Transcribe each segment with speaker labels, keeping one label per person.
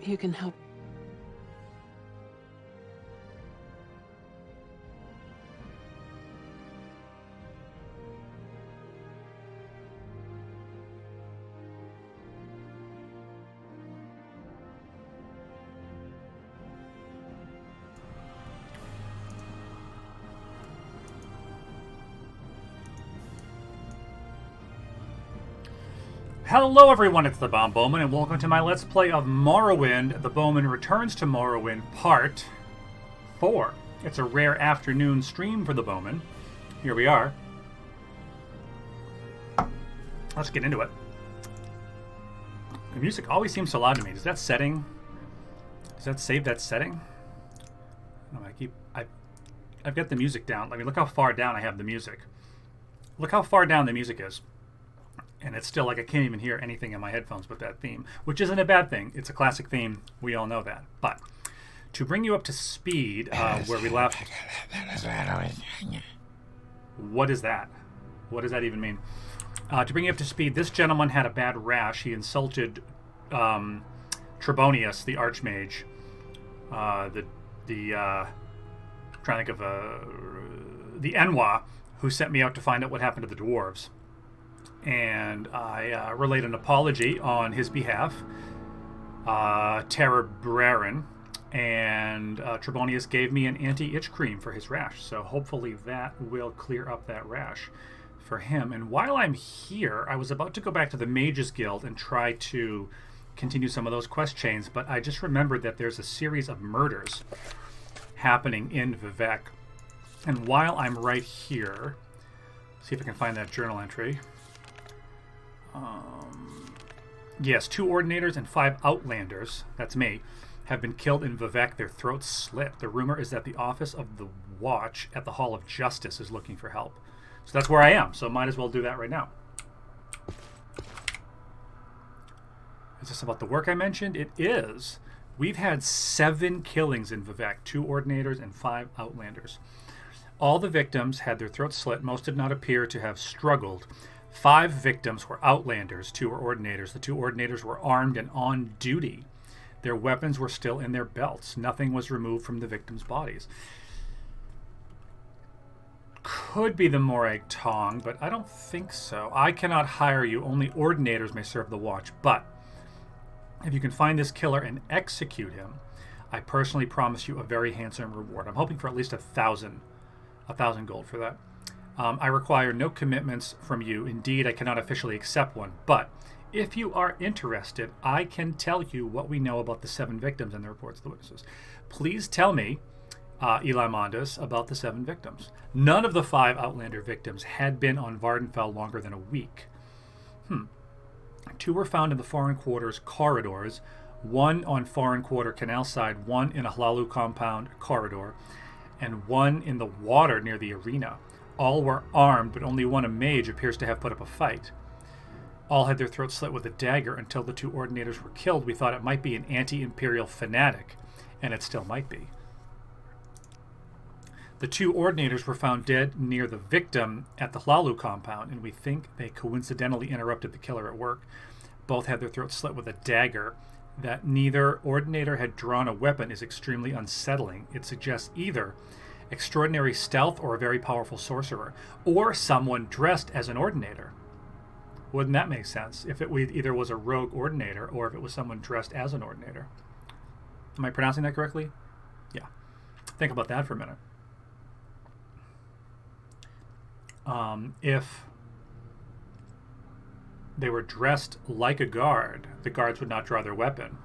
Speaker 1: You can help.
Speaker 2: Hello everyone, it's the Bowman, and welcome to my Let's Play of Morrowind. The Bowman Returns to Morrowind Part 4. It's a rare afternoon stream for the Bowman. Here we are. Let's get into it. The music always seems so loud to me. Does that setting... Does that save that setting? No, I've got the music down. I mean, look how far down I have the music. Look how far down the music is. And it's still like I can't even hear anything in my headphones but that theme, which isn't a bad thing. It's a classic theme. We all know that. But to bring you up to speed where we left... What is that? What does that even mean? To bring you up to speed, this gentleman had a bad rash. He insulted Trebonius, the Archmage. Trying to think of the Enwa, who sent me out to find out what happened to the dwarves. And I relayed an apology on his behalf, Terror Braren, and Trebonius gave me an anti-itch cream for his rash. So hopefully that will clear up that rash for him. And while I'm here, I was about to go back to the Mages Guild and try to continue some of those quest chains, but I just remembered that there's a series of murders happening in Vivec. And while I'm right here, see if I can find that journal entry. Yes, 2 Ordinators and 5 Outlanders, that's me, have been killed in Vivec, their throats slit. The rumor is that the Office of the Watch at the Hall of Justice is looking for help. So that's where I am, so might as well do that right now. Is this about the work I mentioned? It is. We've had 7 killings in Vivec, 2 Ordinators and 5 Outlanders. All the victims had their throats slit. Most did not appear to have struggled. 5 victims were Outlanders, 2 were Ordinators. The 2 Ordinators were armed and on duty. Their weapons were still in their belts. Nothing was removed from the victims' bodies. Could be the Morag Tong, but I don't think so. I cannot hire you. Only Ordinators may serve the watch. But if you can find this killer and execute him, I personally promise you a very handsome reward. I'm hoping for at least 1,000 gold for that. I require no commitments from you. Indeed, I cannot officially accept one. But if you are interested, I can tell you what we know about the 7 victims and the reports of the witnesses. Please tell me, Eli Mondas, about the 7 victims. None of the 5 Outlander victims had been on Vardenfell longer than a week. 2 were found in the Foreign Quarters corridors, 1 on Foreign Quarter Canal side, 1 in a Hlalu compound corridor, and 1 in the water near the arena. All were armed, but only one, a mage, appears to have put up a fight. All had their throats slit with a dagger until the 2 Ordinators were killed. We thought it might be an anti-imperial fanatic, and it still might be. The 2 Ordinators were found dead near the victim at the Hlalu compound, and we think they coincidentally interrupted the killer at work. Both had their throats slit with a dagger. That neither Ordinator had drawn a weapon is extremely unsettling. It suggests either extraordinary stealth or a very powerful sorcerer, or someone dressed as an Ordinator. Wouldn't that make sense if it either was a rogue Ordinator or if it was someone dressed as an Ordinator? Am I pronouncing that correctly? Yeah. Think about that for a minute. If they were dressed like a guard, the guards would not draw their weapon.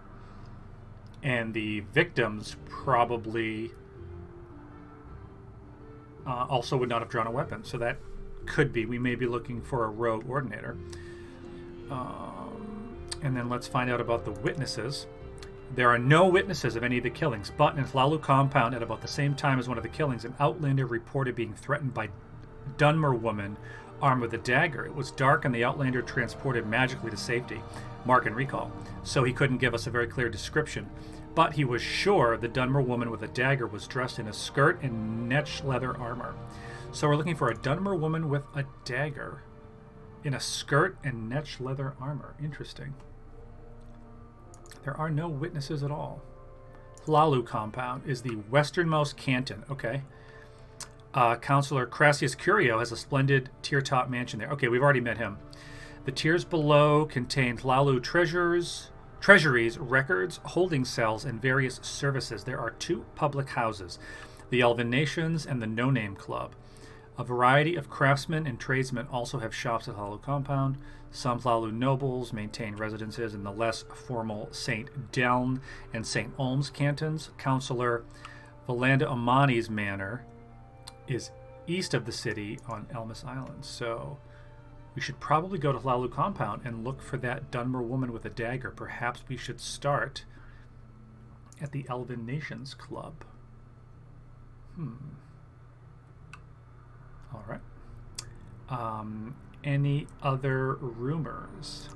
Speaker 2: And the victims probably also would not have drawn a weapon. So that could be. We may be looking for a rogue Ordinator. And then let's find out about the witnesses. There are no witnesses of any of the killings, but in Hlalu compound at about the same time as one of the killings, an Outlander reported being threatened by Dunmer woman armed with a dagger. It was dark and the Outlander transported magically to safety. Mark and recall. So he couldn't give us a very clear description. But he was sure the Dunmer woman with a dagger was dressed in a skirt and netch leather armor. So we're looking for a Dunmer woman with a dagger in a skirt and netch leather armor. Interesting. There are no witnesses at all. Hlalu compound is the westernmost canton. Okay. Councillor Crassius Curio has a splendid tier-top mansion there. Okay, we've already met him. The tiers below contain Hlalu treasuries, records, holding cells, and various services. There are 2 public houses, the Elven Nations and the No Name Club. A variety of craftsmen and tradesmen also have shops at Hlalu compound. Some Hlalu nobles maintain residences in the less formal St. Deln and St. Olms cantons. Councillor Valanda Omani's manor is east of the city on Elmis Island. So we should probably go to Hlalu compound and look for that Dunmer woman with a dagger. Perhaps we should start at the Elven Nations Club. All right. Any other rumors?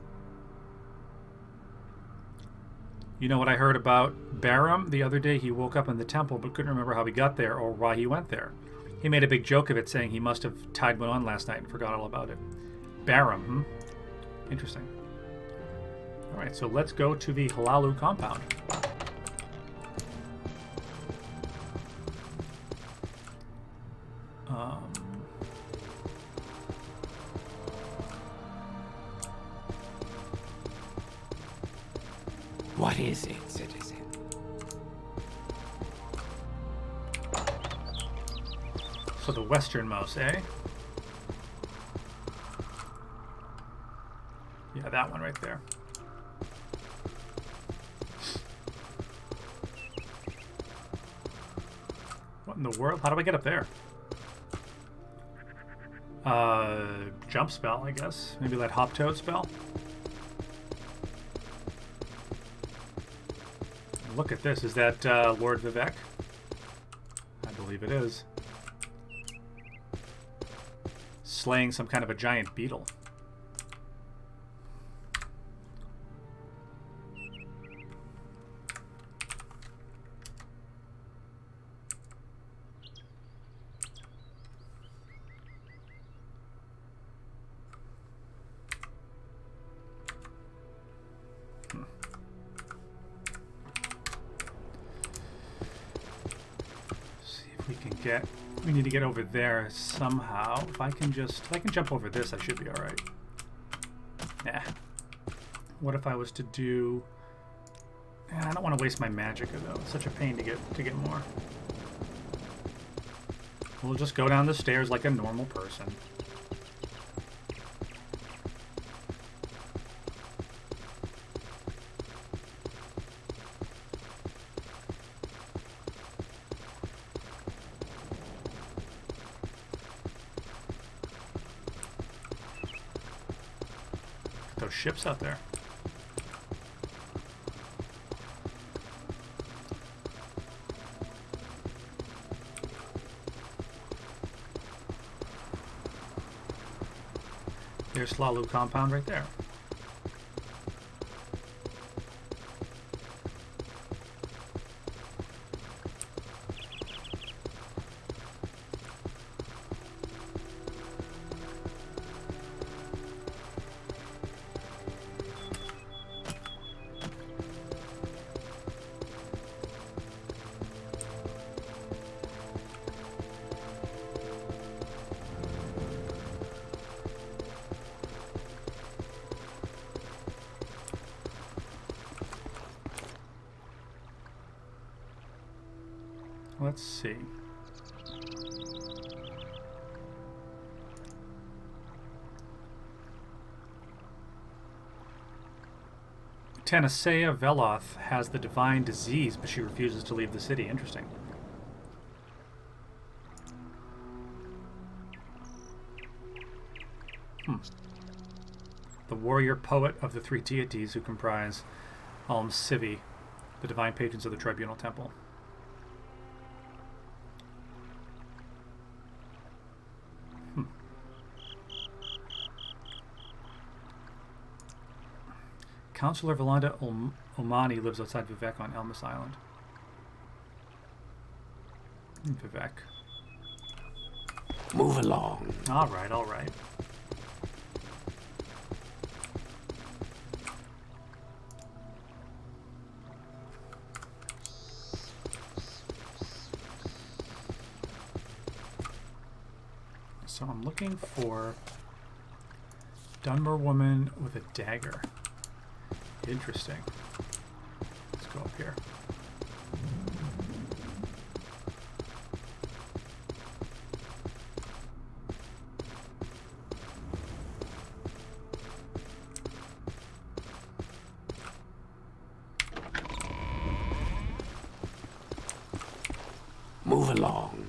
Speaker 2: You know what I heard about Barum the other day? He woke up in the temple but couldn't remember how he got there or why he went there. He made a big joke of it, saying he must have tied one on last night and forgot all about it. Barum, Interesting. All right, so let's go to the Hlalu compound.
Speaker 1: What is it, citizen?
Speaker 2: So the westernmost, eh? Yeah, that one right there. What in the world? How do I get up there? Jump spell, I guess. Maybe that hop toad spell. Look at this. Is that Lord Vivek? I believe it is. Slaying some kind of a giant beetle. We need to get over there somehow. If I can jump over this, I should be all right. Nah. What if I was to do? I don't want to waste my magic though. It's such a pain to get more. We'll just go down the stairs like a normal person. Those ships out there. There's Hlalu compound right there. Let's see. Tanasea Veloth has the divine disease, but she refuses to leave the city. Interesting. The warrior poet of the 3 deities who comprise Alm Sivi, the divine patrons of the Tribunal Temple. Councillor Valanda Omani lives outside Vivek on Elmis Island. Vivek.
Speaker 1: Move along.
Speaker 2: All right, all right. So I'm looking for Dunmer woman with a dagger. Interesting. Let's go up here.
Speaker 1: Move along.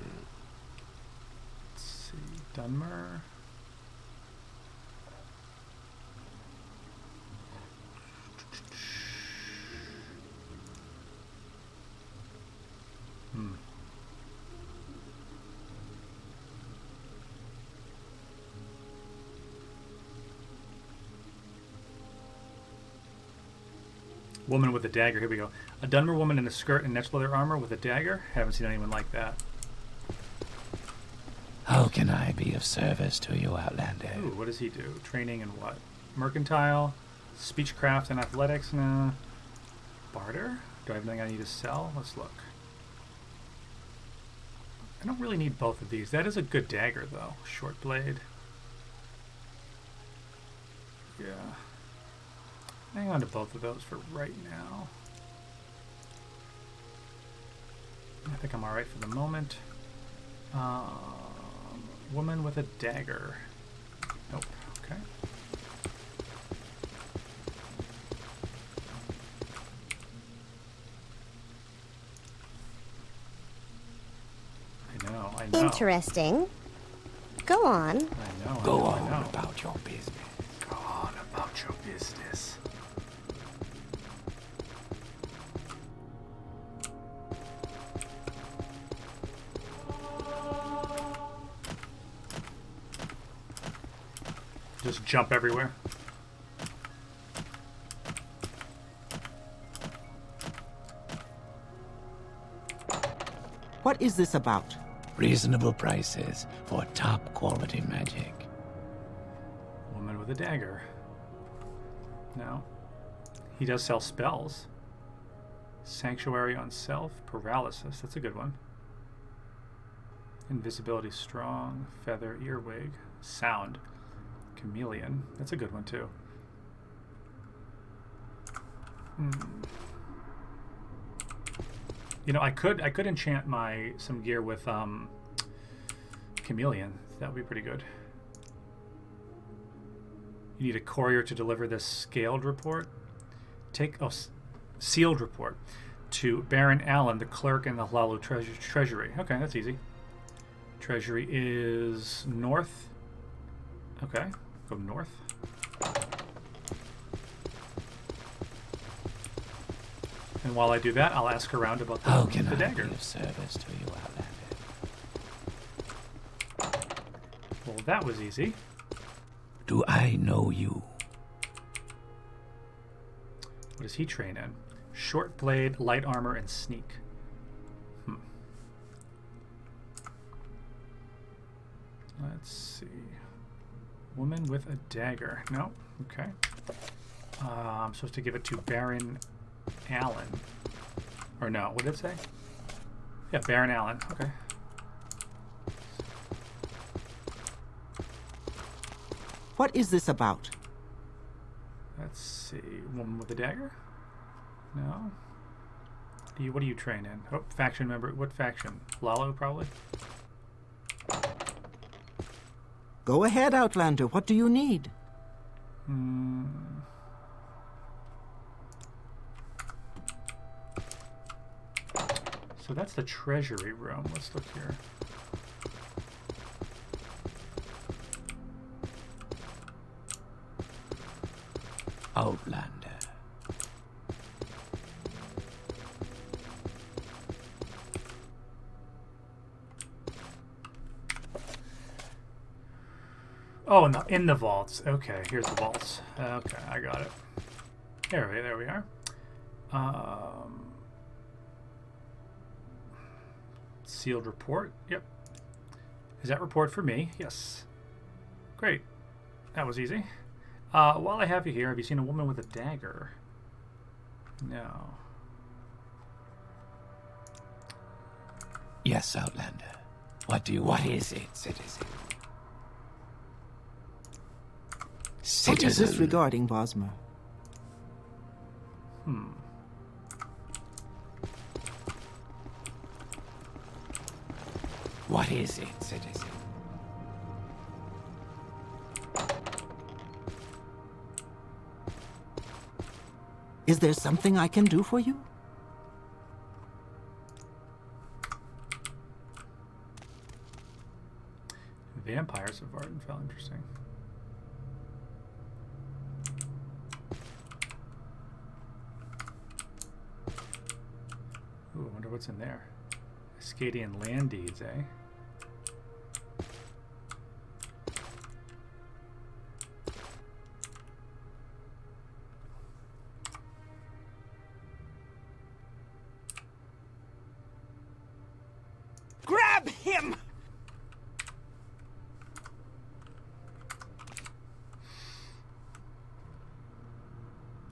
Speaker 2: Let's see, Dunmer. Woman with a dagger. Here we go. A Dunmer woman in a skirt and next leather armor with a dagger. Haven't seen anyone like that.
Speaker 1: How can I be of service to you, Outlander?
Speaker 2: Ooh, what does he do? Training in what? Mercantile, speechcraft, and athletics. Nah. Barter. Do I have anything I need to sell? Let's look. I don't really need both of these. That is a good dagger, though. Short blade. Yeah. Hang on to both of those for right now. I think I'm alright for the moment. Woman with a dagger. Nope. Okay. I know.
Speaker 3: Interesting. Go on.
Speaker 2: I know.
Speaker 1: Go
Speaker 2: I
Speaker 1: on
Speaker 2: know.
Speaker 1: about your business.
Speaker 2: Go on about your business. Just jump everywhere.
Speaker 4: What is this about?
Speaker 1: Reasonable prices for top quality magic.
Speaker 2: Woman with a dagger. No. He does sell spells. Sanctuary on self. Paralysis. That's a good one. Invisibility strong. Feather earwig. Sound. Chameleon. That's a good one too. You know, I could enchant some gear with Chameleon. That would be pretty good. You need a courier to deliver this scaled report. Sealed report to Baron Allen, the clerk in the Hlaalu Treasury. Okay, that's easy. Treasury is north. Okay, go north. And while I do that, I'll ask around about the dagger.
Speaker 1: Be of service to you, Outlander?
Speaker 2: Well, that was easy.
Speaker 1: Do I know you?
Speaker 2: What does he train in? Short blade, light armor, and sneak. Let's see. Woman with a dagger. No. Okay. I'm supposed to give it to Baron Allen. Or no, what did it say? Yeah, Baron Allen. Okay.
Speaker 4: What is this about?
Speaker 2: Let's see. Woman with a dagger? No. What do you train in? Oh, faction member. What faction? Hlaalu, probably?
Speaker 4: Go ahead, Outlander. What do you need?
Speaker 2: So that's the treasury room. Let's look here.
Speaker 1: Outlander.
Speaker 2: Oh, in the vaults. Okay, here's the vaults. Okay, I got it. There we are. Sealed report. Yep. Is that report for me? Yes. Great. That was easy. While I have you here, have you seen a woman with a dagger? No.
Speaker 1: Yes, Outlander. What do you want? What is it, citizen?
Speaker 4: What is this
Speaker 1: citizen.
Speaker 4: regarding, Bosmer?
Speaker 1: What is it, citizen?
Speaker 4: Is there something I can do for you?
Speaker 2: Vampires of Vardenfell, interesting. Ooh, I wonder what's in there. Ascadian land deeds, eh?
Speaker 4: Grab him!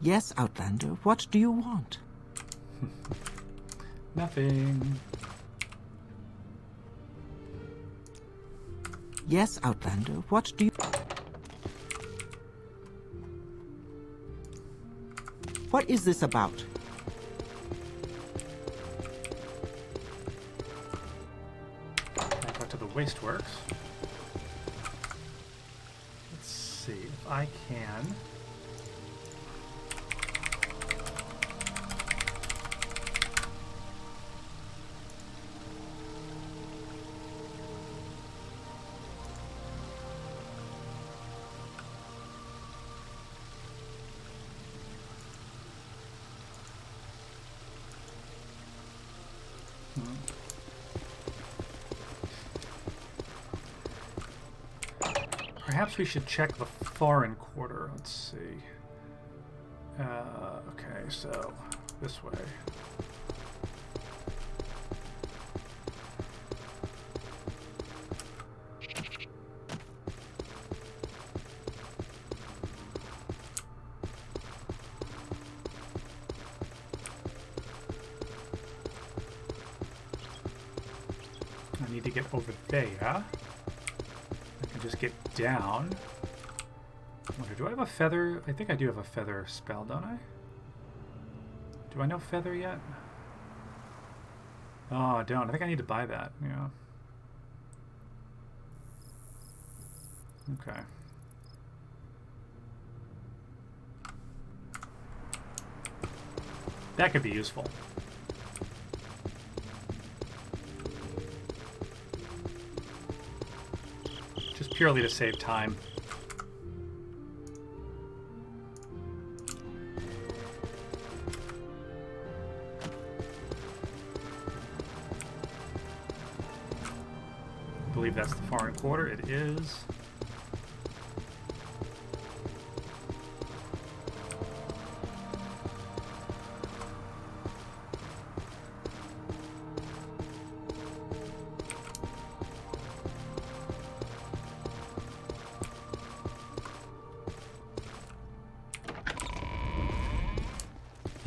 Speaker 4: Yes, Outlander, what do you want?
Speaker 2: Nothing.
Speaker 4: Yes, Outlander, what do you... What is this about?
Speaker 2: Back out to the Wasteworks. Let's see if I can. Perhaps we should check the foreign quarter. Let's see. Okay, so this way. I need to get over there. I can just get down. I wonder, do I have a feather? I think I do have a feather spell, don't I? Do I know feather yet? Oh, I don't. I think I need to buy that. Yeah. Okay. That could be useful. Just purely to save time. I believe that's the foreign quarter. It is.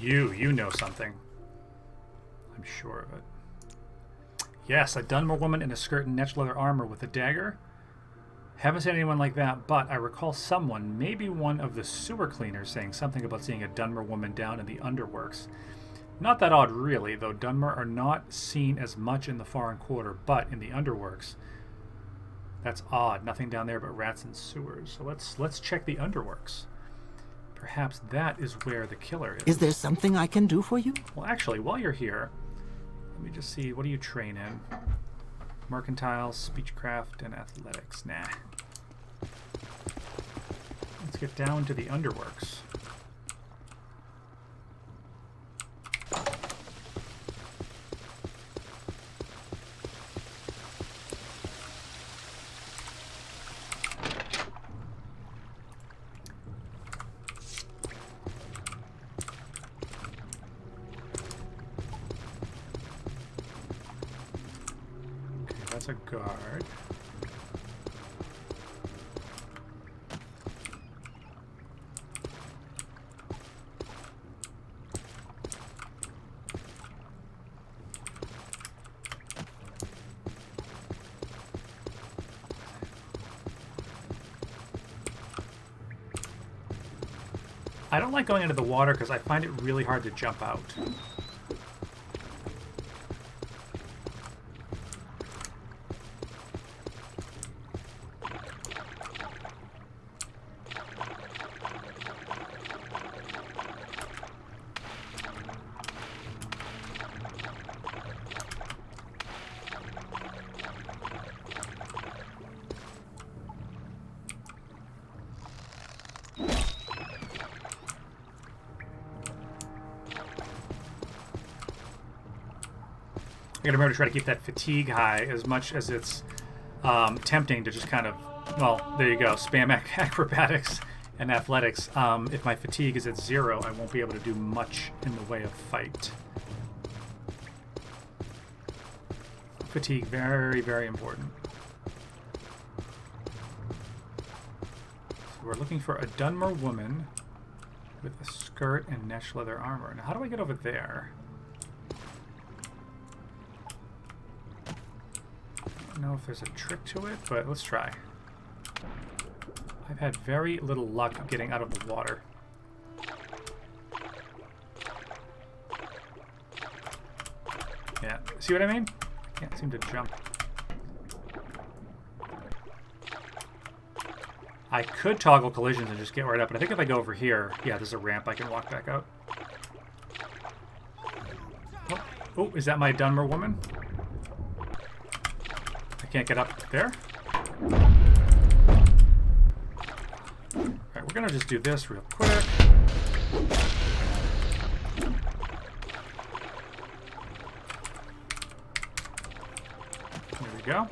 Speaker 2: You know something. I'm sure of it. Yes, a Dunmer woman in a skirt and netched leather armor with a dagger. Haven't seen anyone like that, but I recall someone, maybe one of the sewer cleaners, saying something about seeing a Dunmer woman down in the underworks. Not that odd, really, though Dunmer are not seen as much in the foreign quarter, but in the underworks. That's odd. Nothing down there but rats and sewers. So let's check the underworks. Perhaps that is where the killer is.
Speaker 4: Is there something I can do for you?
Speaker 2: Well, actually, while you're here, let me just see. What do you train in? Mercantile, speechcraft, and athletics. Nah. Let's get down to the underworks. That's a guard. I don't like going into the water because I find it really hard to jump out. I gotta remember to try to keep that fatigue high as much as it's tempting to just kind of, well, there you go, spam acrobatics and athletics. If my fatigue is at 0, I won't be able to do much in the way of fight. Fatigue, very, very important. So we're looking for a Dunmer woman with a skirt and mesh leather armor. Now, how do I get over there? I don't know if there's a trick to it, but let's try. I've had very little luck getting out of the water. Yeah, see what I mean? I can't seem to jump. I could toggle collisions and just get right up, but I think if I go over here, yeah, there's a ramp I can walk back out. Oh, is that my Dunmer woman? I can't get up there. Alright, we're gonna just do this real quick. There we go.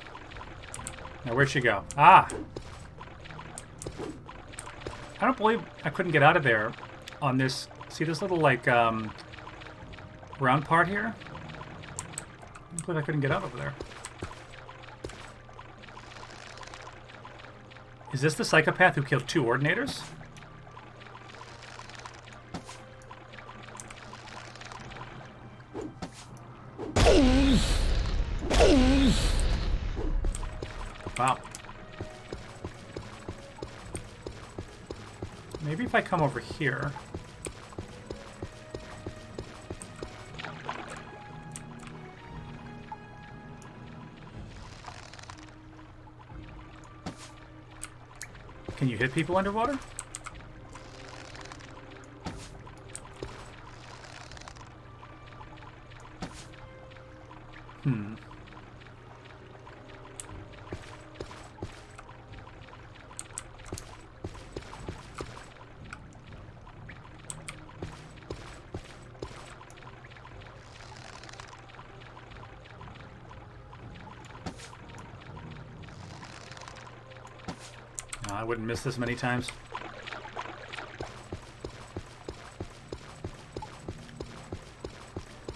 Speaker 2: Now where'd she go? Ah! I don't believe I couldn't get out of there on this. See this little, like, round part here? I don't believe I couldn't get out over there. Is this the psychopath who killed 2 ordinators? Wow. Maybe if I come over here. Can you hit people underwater? I wouldn't miss this many times.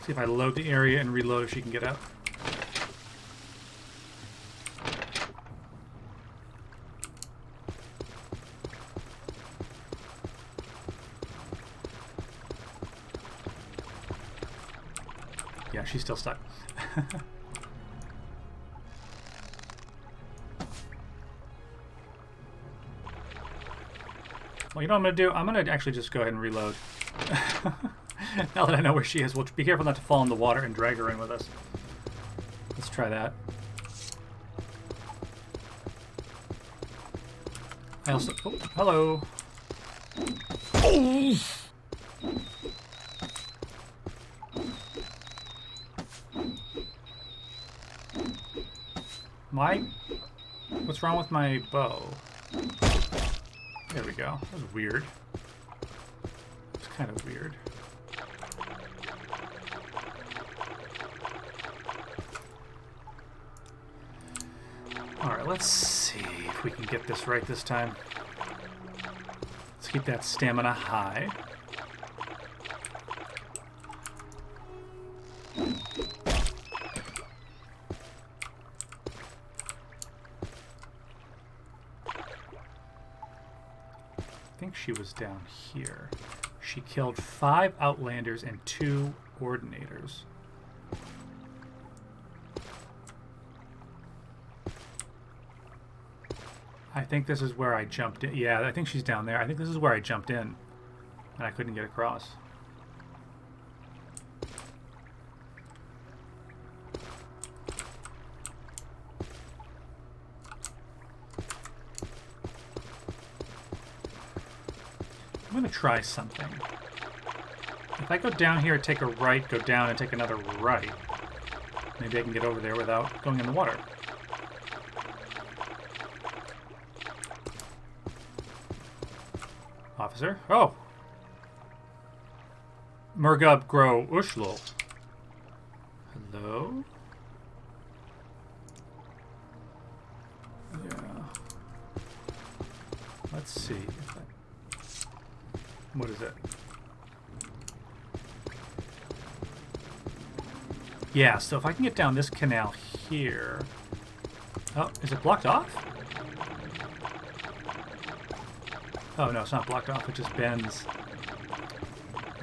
Speaker 2: See if I load the area and reload if she can get out. Yeah, she's still stuck. Well, you know what I'm going to do? I'm going to actually just go ahead and reload. Now that I know where she is. We'll be careful not to fall in the water and drag her in with us. Let's try that. I also... Oh, hello. What's wrong with my bow? There we go. That was weird. It's kind of weird. Alright, let's see if we can get this right this time. Let's keep that stamina high. I think she was down here. She killed 5 Outlanders and 2 Ordinators. I think this is where I jumped in. Yeah, I think she's down there. I think this is where I jumped in. And I couldn't get across. I'm going to try something. If I go down here, take a right, go down, and take another right, maybe I can get over there without going in the water. Officer? Oh! Murgub Grow Ushlo. Hello? Yeah. Let's see. What is it? Yeah, so if I can get down this canal here... Oh, is it blocked off? Oh, no, it's not blocked off. It just bends.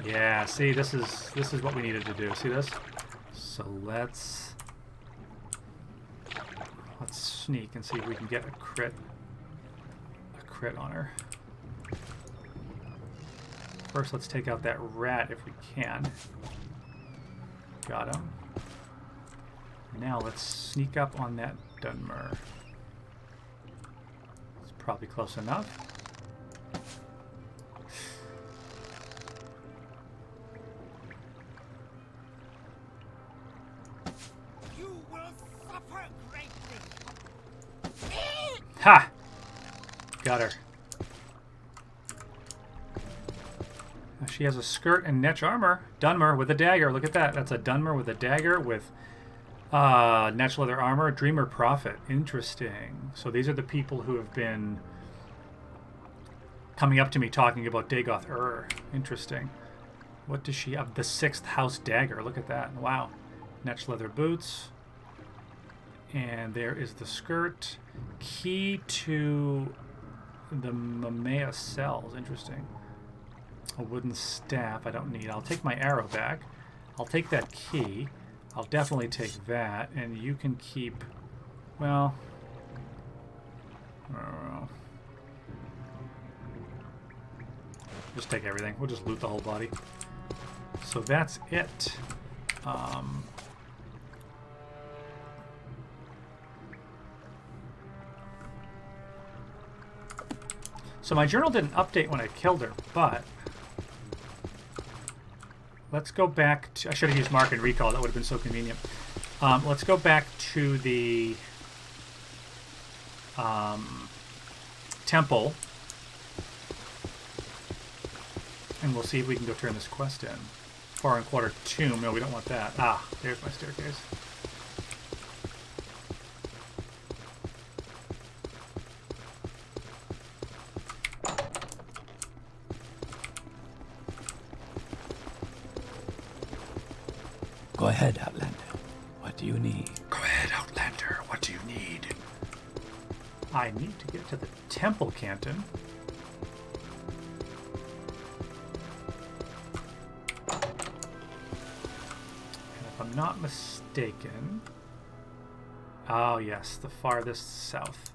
Speaker 2: Yeah, see, this is what we needed to do. See this? So let's sneak and see if we can get a crit on her. First, let's take out that rat if we can. Got him. Now let's sneak up on that Dunmer. It's probably close enough.
Speaker 5: You will suffer greatly.
Speaker 2: Ha! Got her. She has a skirt and netch armor. Dunmer with a dagger. Look at that. That's a Dunmer with a dagger with netch leather armor. Dreamer Prophet. Interesting. So these are the people who have been coming up to me talking about Dagoth Ur. Interesting. What does she have? The 6th house dagger. Look at that. Wow. Netch leather boots. And there is the skirt. Key to the Mamea cells. Interesting. A wooden staff I don't need. I'll take my arrow back. I'll take that key. I'll definitely take that. And you can keep... Well... I don't know. Just take everything. We'll just loot the whole body. So that's it. So my journal didn't update when I killed her, but... Let's go back to... I should have used Mark and Recall. That would have been so convenient. Let's go back to the temple. And we'll see if we can go turn this quest in. Far and Quarter Tomb. No, we don't want that. Ah, there's my staircase.
Speaker 1: Go ahead, Outlander. What do you need?
Speaker 5: Go ahead, Outlander. What do you need?
Speaker 2: I need to get to the temple canton. And if I'm not mistaken... Oh, yes, the farthest south.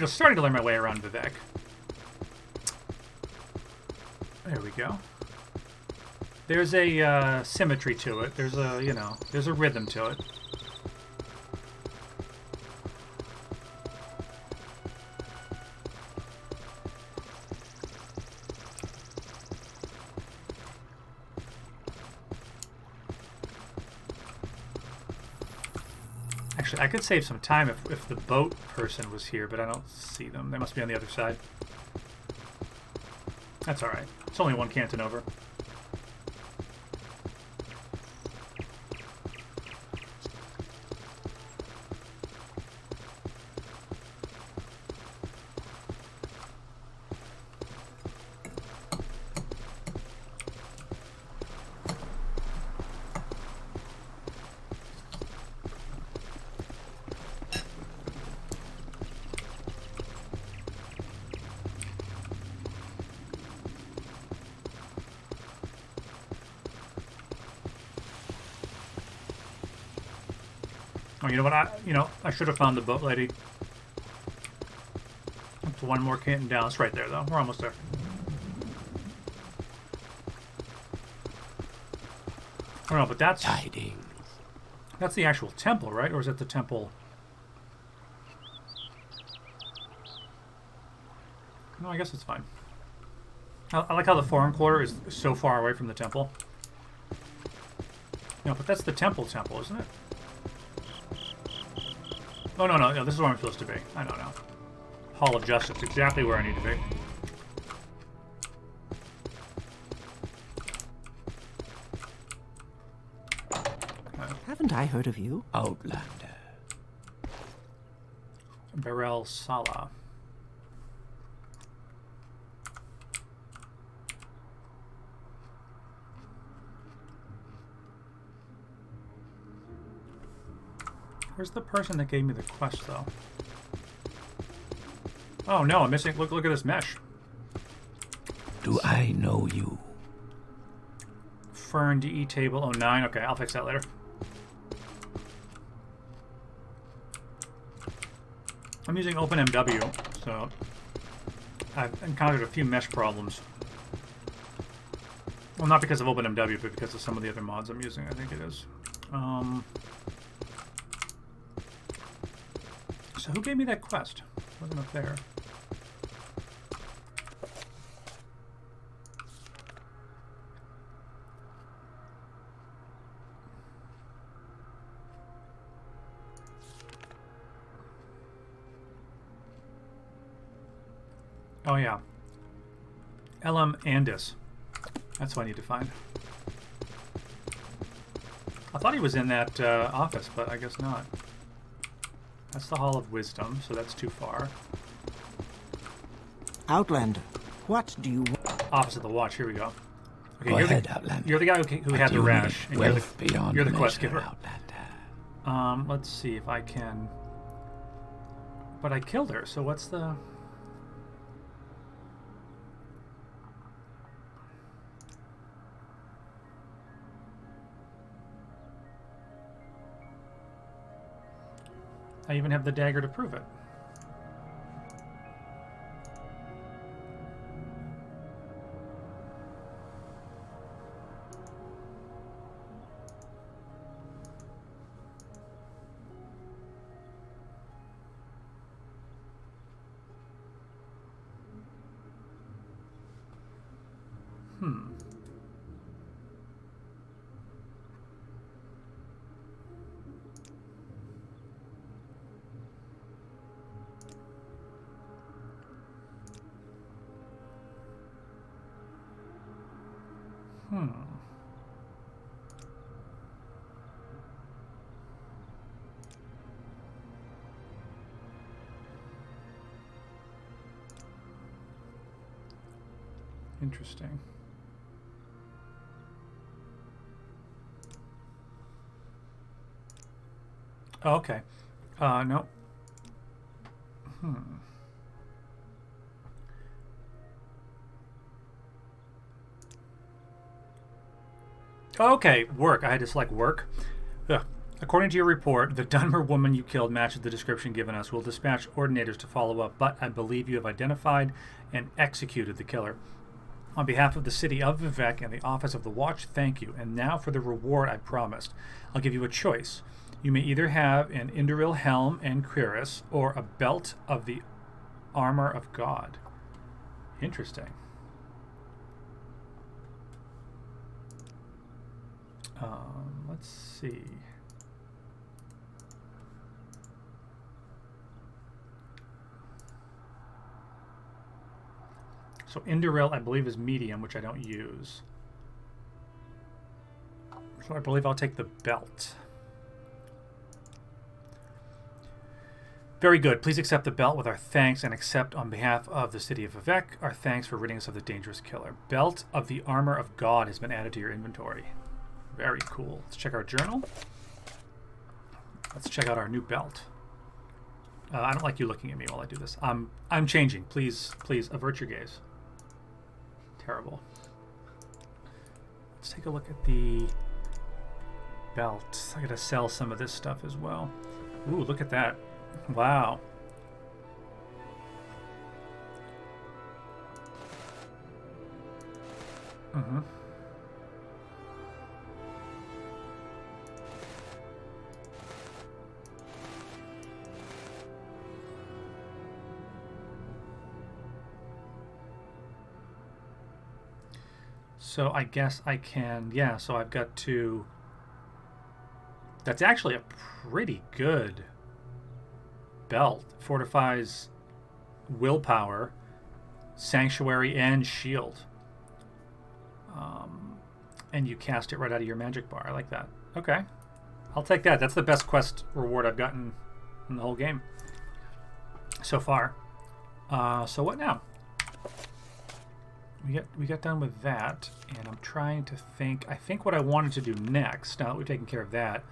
Speaker 2: Starting to learn my way around Vivek. There we go. There's a symmetry to it. There's a, you know, there's a rhythm to it. Actually, I could save some time if the boat person was here, but I don't see them. They must be on the other side. That's alright. It's only one canton over. Oh, you know what? I should have found the boat lady. Up to one more kitten down. It's right there, though. We're almost there. I don't know, but that's
Speaker 1: Tidings.
Speaker 2: that's the actual temple, right? Or is it the temple? No, I guess it's fine. I like how the foreign quarter is so far away from the temple. No, but that's the temple, isn't it? Oh, no, this is where I'm supposed to be. I know now. Hall of Justice, exactly where I need to be.
Speaker 4: Haven't I heard of you?
Speaker 1: Outlander.
Speaker 2: Barel Sala. Where's the person that gave me the quest, though? Oh no, I'm missing. Look at this mesh.
Speaker 1: Do I know you?
Speaker 2: Fern DE table 09. Okay, I'll fix that later. I'm using OpenMW, so I've encountered a few mesh problems. Well, not because of OpenMW, but because of some of the other mods I'm using, I think it is. So who gave me that quest? Wasn't up there. Oh yeah. LM Andis. That's what I need to find. I thought he was in that office, but I guess not. That's the Hall of Wisdom, so that's too far.
Speaker 4: Outlander, what do you want?
Speaker 2: Office of the Watch, here we go. Okay,
Speaker 1: Go ahead, Outlander.
Speaker 2: you're the guy who
Speaker 1: What
Speaker 2: had
Speaker 1: do
Speaker 2: the
Speaker 1: you
Speaker 2: rash.
Speaker 1: need?
Speaker 2: And you're
Speaker 1: Wealth beyond
Speaker 2: you're the quest
Speaker 1: measure,
Speaker 2: giver.
Speaker 1: Outlander.
Speaker 2: Let's see if I can... But I killed her, so what's the... I even have the dagger to prove it. Interesting. Oh, okay. No. Okay, work. I had to select work. Ugh. According to your report, the Dunmer woman you killed matches the description given us. We'll dispatch ordinators to follow up, but I believe you have identified and executed the killer. On behalf of the city of Vivec and the Office of the Watch, thank you. And now for the reward I promised. I'll give you a choice. You may either have an Indoril helm and cuirass, or a belt of the armor of God. Interesting. Let's see. So Indoril, I believe, is medium, which I don't use. So I believe I'll take the belt. Very good. Please accept the belt with our thanks, and accept on behalf of the city of Vivec our thanks for ridding us of the dangerous killer. Belt of the armor of God has been added to your inventory. Very cool. Let's check our journal. Let's check out our new belt. I don't like you looking at me while I do this. I'm changing. Please avert your gaze. Terrible. Let's take a look at the belt. I gotta sell some of this stuff as well. Ooh, look at that. Wow. Mm-hmm. So I guess I can, yeah, so I've got to... That's actually a pretty good belt. Fortifies willpower, sanctuary, and shield. And you cast it right out of your magic bar. I like that. Okay. I'll take that. That's the best quest reward I've gotten in the whole game so far. So what now? We got done with that, and I'm trying to think. I think what I wanted to do next, now that we've taken care of that,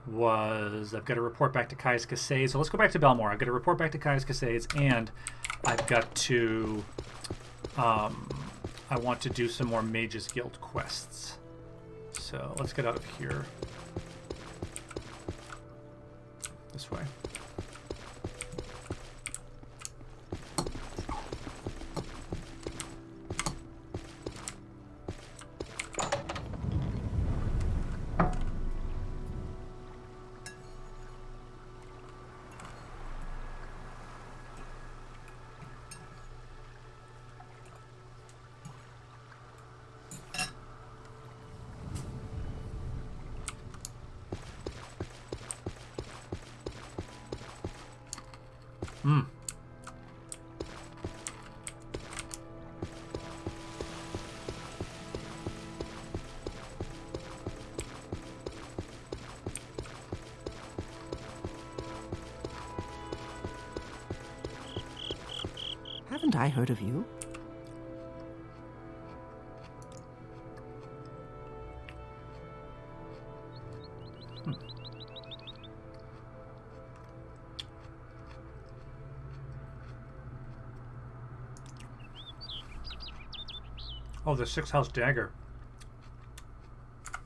Speaker 2: was I've got to report back to Caius Casades. So let's go back to Belmore. I've got to report back to Caius Casades, and I've got to... I want to do some more Mages Guild quests. So let's get out of here. This way.
Speaker 4: Haven't I heard of you?
Speaker 2: Oh, the 6-house dagger.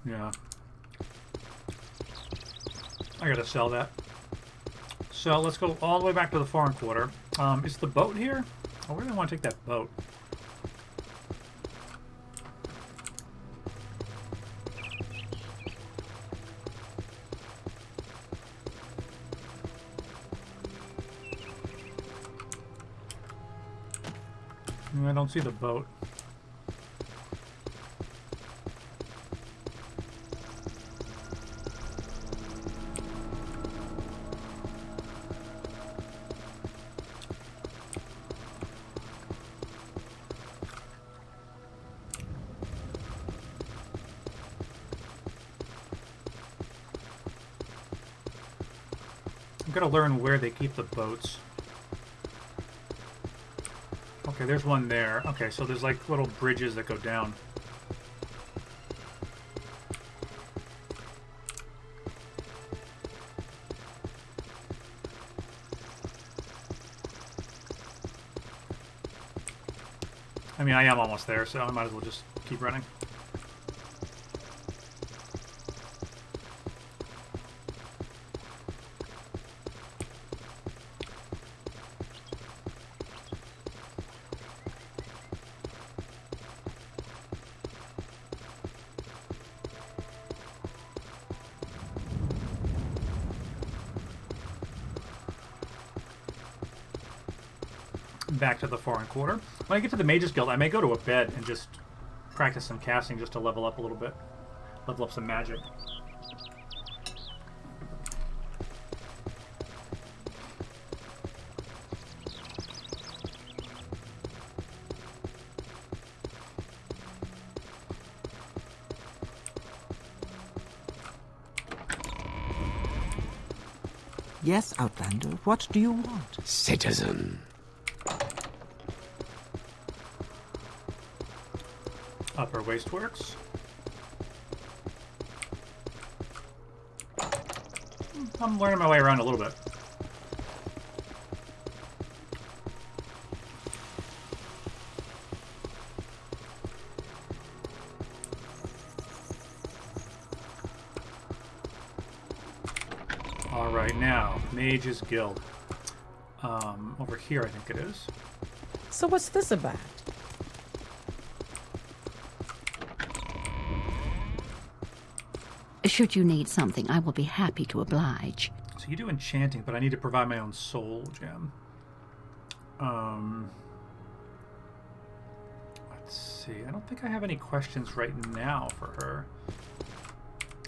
Speaker 2: Yeah. I gotta sell that. So let's go all the way back to the foreign quarter. Is the boat here? I really want to take that boat. I don't see the boat. I'm gonna learn where they keep the boats. Okay, there's one there. Okay, so there's like little bridges that go down. I mean, I am almost there, so I might as well just keep running. Back to the foreign quarter. When I get to the Mages Guild, I may go to a bed and just practice some casting just to level up a little bit. Level up some magic.
Speaker 4: Yes, Outlander, what do you want?
Speaker 1: Citizen.
Speaker 2: Upper Wasteworks. I'm learning my way around a little bit. All right, now, Mage's Guild. Over here, I think it is.
Speaker 6: So what's this about?
Speaker 7: Should you need something, I will be happy to oblige.
Speaker 2: So you do enchanting, but I need to provide my own soul gem. Let's see. I don't think I have any questions right now for her.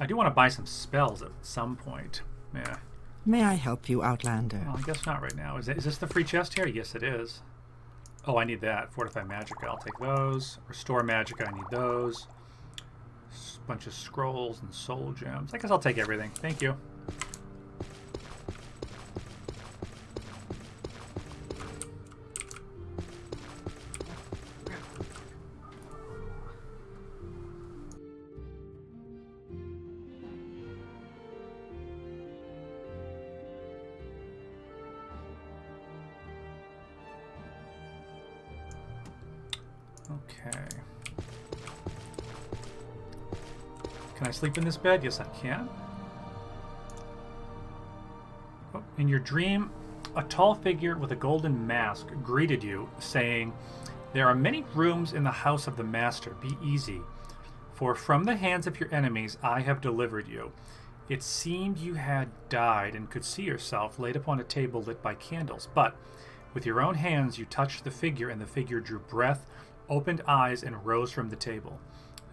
Speaker 2: I do want to buy some spells at some point. Yeah.
Speaker 4: May I help you, Outlander?
Speaker 2: Well, I guess not right now. Is this the free chest here? Yes, it is. Oh, I need that. Fortify Magicka. I'll take those. Restore Magicka. I need those. Bunch of scrolls and soul gems. I guess I'll take everything. Thank you. Okay. Can I sleep in this bed? Yes, I can. Oh, in your dream, a tall figure with a golden mask greeted you, saying, "There are many rooms in the house of the Master. Be easy, for from the hands of your enemies I have delivered you." It seemed you had died and could see yourself laid upon a table lit by candles, but with your own hands you touched the figure, and the figure drew breath, opened eyes, and rose from the table.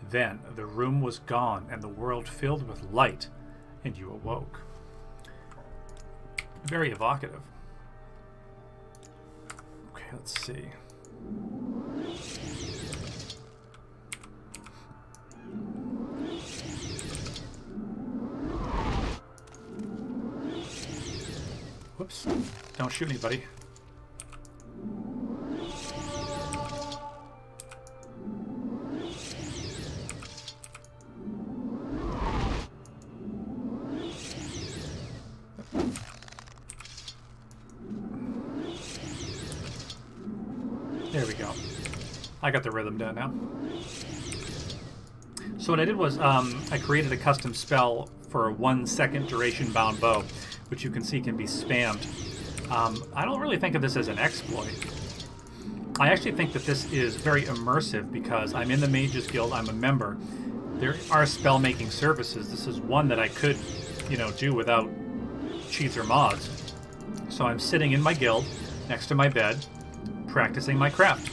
Speaker 2: Then the room was gone, and the world filled with light, and you awoke. Very evocative. Okay, let's see. Whoops. Don't shoot anybody. There we go. I got the rhythm down now. So what I did was I created a custom spell for a 1 second duration bound bow, which you can see can be spammed. I don't really think of this as an exploit. I actually think that this is very immersive because I'm in the Mages Guild, I'm a member. There are spell making services. This is one that I could, do without cheats or mods. So I'm sitting in my guild next to my bed, practicing my craft.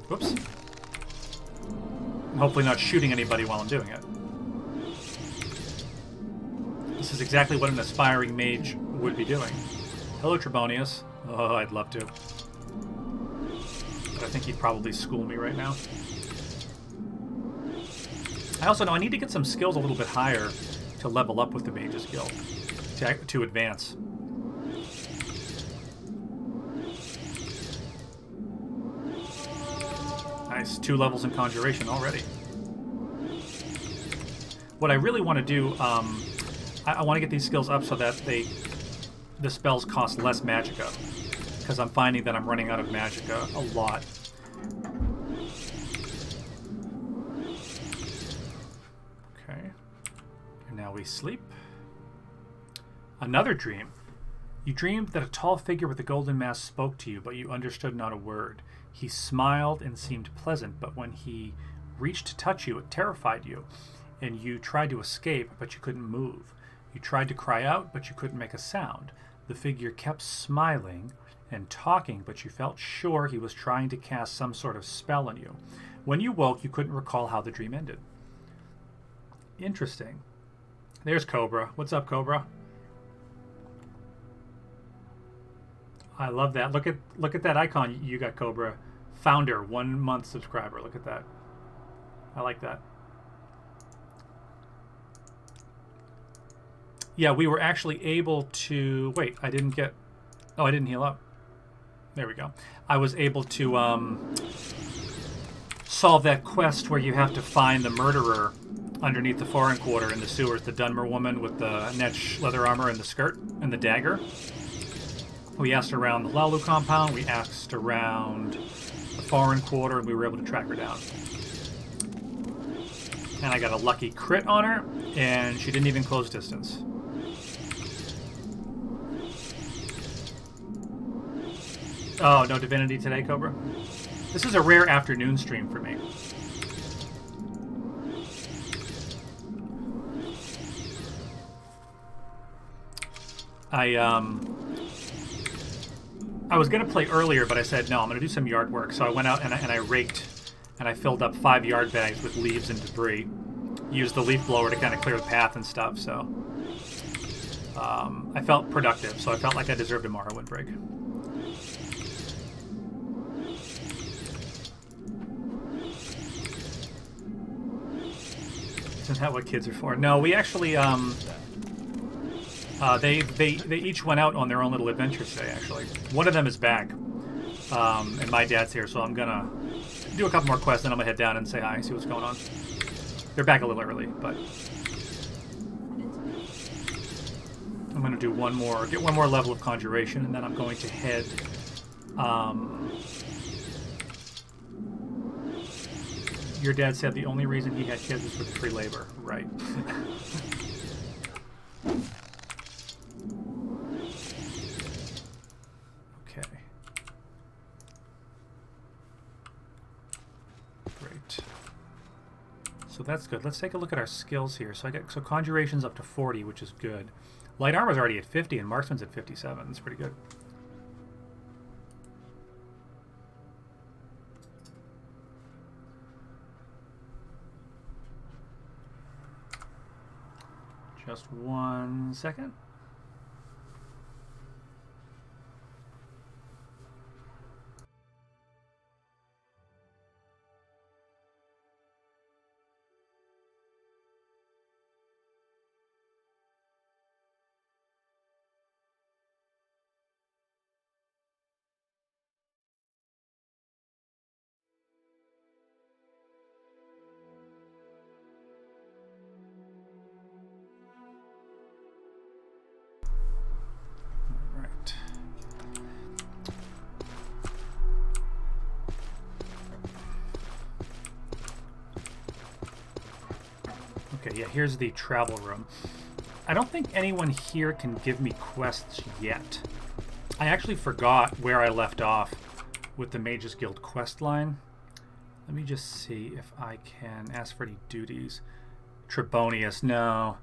Speaker 2: Whoops. I'm hopefully not shooting anybody while I'm doing it. This is exactly what an aspiring mage would be doing. Hello, Trebonius. Oh, I'd love to. But I think he'd probably school me right now. I also know I need to get some skills a little bit higher to level up with the Mages Guild, to advance. Nice, 2 levels in Conjuration already. What I really want to do, I want to get these skills up so that the spells cost less Magicka, because I'm finding that I'm running out of Magicka a lot. Okay, and now we sleep. Another dream. You dreamed that a tall figure with a golden mask spoke to you, but you understood not a word. He smiled and seemed pleasant, but when he reached to touch you, it terrified you, and you tried to escape, but you couldn't move. You tried to cry out, but you couldn't make a sound. The figure kept smiling and talking, but you felt sure he was trying to cast some sort of spell on you. When you woke, you couldn't recall how the dream ended. Interesting. There's Cobra. What's up, Cobra? I love that. Look at that icon you got, Cobra. Founder, 1 month subscriber. Look at that. I like that. Yeah, we were actually able to... Wait, I didn't get... Oh, I didn't heal up. There we go. I was able to solve that quest where you have to find the murderer underneath the foreign quarter in the sewers. The Dunmer woman with the Netch leather armor and the skirt and the dagger. We asked around the Lalu compound. We asked around the foreign quarter, and we were able to track her down. And I got a lucky crit on her, and she didn't even close distance. Oh, no divinity today, Cobra? This is a rare afternoon stream for me. I was going to play earlier, but I said, no, I'm going to do some yard work. So I went out and I raked, and I filled up 5 yard bags with leaves and debris. Used the leaf blower to kind of clear the path and stuff, so... I felt productive, so I felt like I deserved a Morrowind break. Isn't that what kids are for? No, we actually, they each went out on their own little adventures today, actually. One of them is back, and my dad's here, so I'm gonna do a couple more quests, and I'm gonna head down and say hi and see what's going on. They're back a little early, but I'm gonna do get one more level of conjuration, and then I'm going to head, your dad said the only reason he had kids was for the free labor. Right. Okay. Great. So that's good. Let's take a look at our skills here. So conjuration's up to 40, which is good. Light armor's already at 50, and marksman's at 57. That's pretty good. Just 1 second. Okay, yeah, here's the travel room. I don't think anyone here can give me quests yet. I actually forgot where I left off with the Mages Guild quest line. Let me just see if I can ask for any duties. Trebonius, no.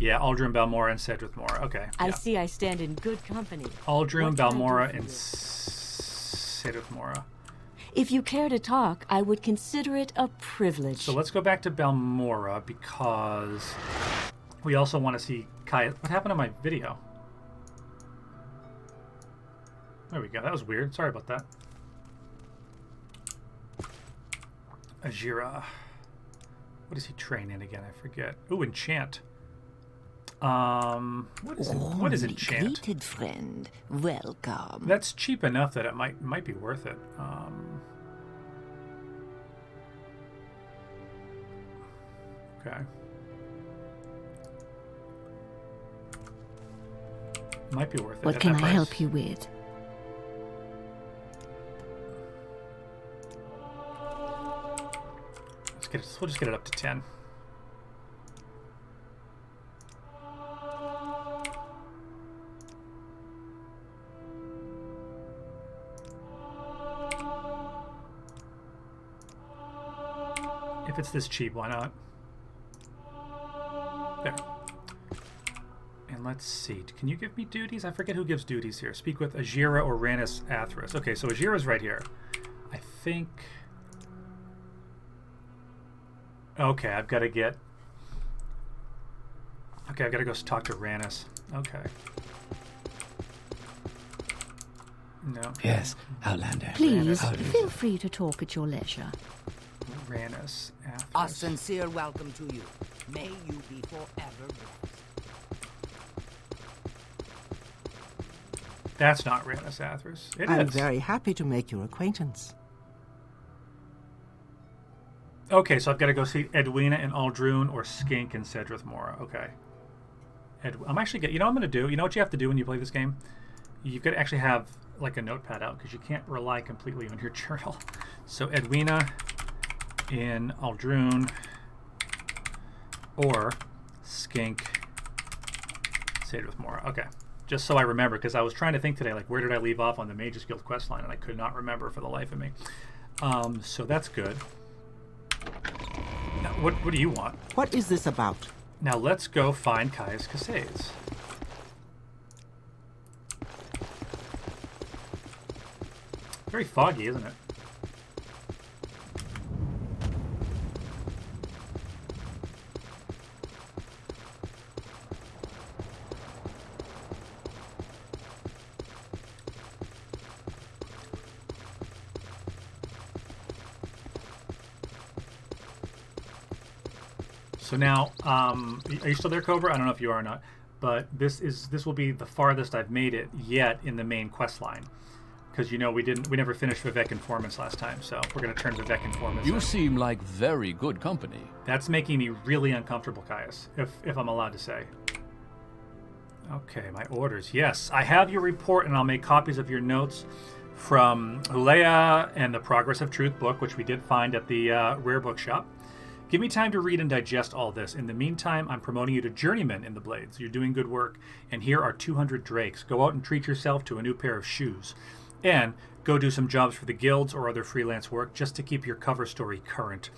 Speaker 2: Yeah, Aldrin, Balmora, and Cedrith Mora. Okay.
Speaker 8: I
Speaker 2: yeah.
Speaker 8: see I stand in good company.
Speaker 2: Aldrin,
Speaker 8: What can I do
Speaker 2: Balmora,
Speaker 8: for
Speaker 2: and
Speaker 8: you?
Speaker 2: Cedrith Mora.
Speaker 8: If you care to talk, I would consider it a privilege.
Speaker 2: So let's go back to Balmora because we also want to see Kaya. What happened to my video? There we go. That was weird. Sorry about that. Ajira. What does he train in again? I forget. Ooh, enchant. What is enchant?
Speaker 9: Greeted friend, welcome.
Speaker 2: That's cheap enough that it might be worth it. Okay. Might be worth it.
Speaker 7: What
Speaker 2: at
Speaker 7: can
Speaker 2: that
Speaker 7: I
Speaker 2: price.
Speaker 7: help you with?
Speaker 2: We'll just get it up to 10. If it's this cheap, why not? There. And let's see. Can you give me duties? I forget who gives duties here. Speak with Ajira or Ranus Athras. Okay, so Ajira's right here. I think... Okay, I've got to get... Okay, I've got to go talk to Ranus. Okay. No.
Speaker 1: Yes, Outlander.
Speaker 7: Please,
Speaker 1: Outlander.
Speaker 7: feel free to talk at your leisure.
Speaker 2: Ranus Athras.
Speaker 9: A sincere welcome to you. May you be forever blessed.
Speaker 2: That's not Ranus Athras. It
Speaker 4: I'm
Speaker 2: is.
Speaker 4: very happy to make your acquaintance.
Speaker 2: Okay, so I've got to go see Edwina and Aldrune or Skink and Cedrith Mora. Okay. I'm actually getting... You know what I'm going to do? You know what you have to do when you play this game? You've got to actually have like a notepad out because you can't rely completely on your journal. So Edwina in Aldrune or skink sated with Mora. Okay. Just so I remember, because I was trying to think today, like, where did I leave off on the Mage's Guild questline, and I could not remember for the life of me. So that's good. Now, what do you want?
Speaker 4: What is this about?
Speaker 2: Now let's go find Caius Casades. Very foggy, isn't it? So now, are you still there, Cobra? I don't know if you are or not, but this will be the farthest I've made it yet in the main quest line, because you know we never finished Vivek Informants last time, so we're going to turn Vivek Informants.
Speaker 1: You seem like very good company.
Speaker 2: That's making me really uncomfortable, Caius, if I'm allowed to say. Okay, my orders. Yes, I have your report, and I'll make copies of your notes from Hulea and the Progress of Truth book, which we did find at the Rare Bookshop. Give me time to read and digest all this. In the meantime, I'm promoting you to Journeyman in the Blades. You're doing good work, and here are 200 drakes. Go out and treat yourself to a new pair of shoes. And go do some jobs for the guilds or other freelance work just to keep your cover story current.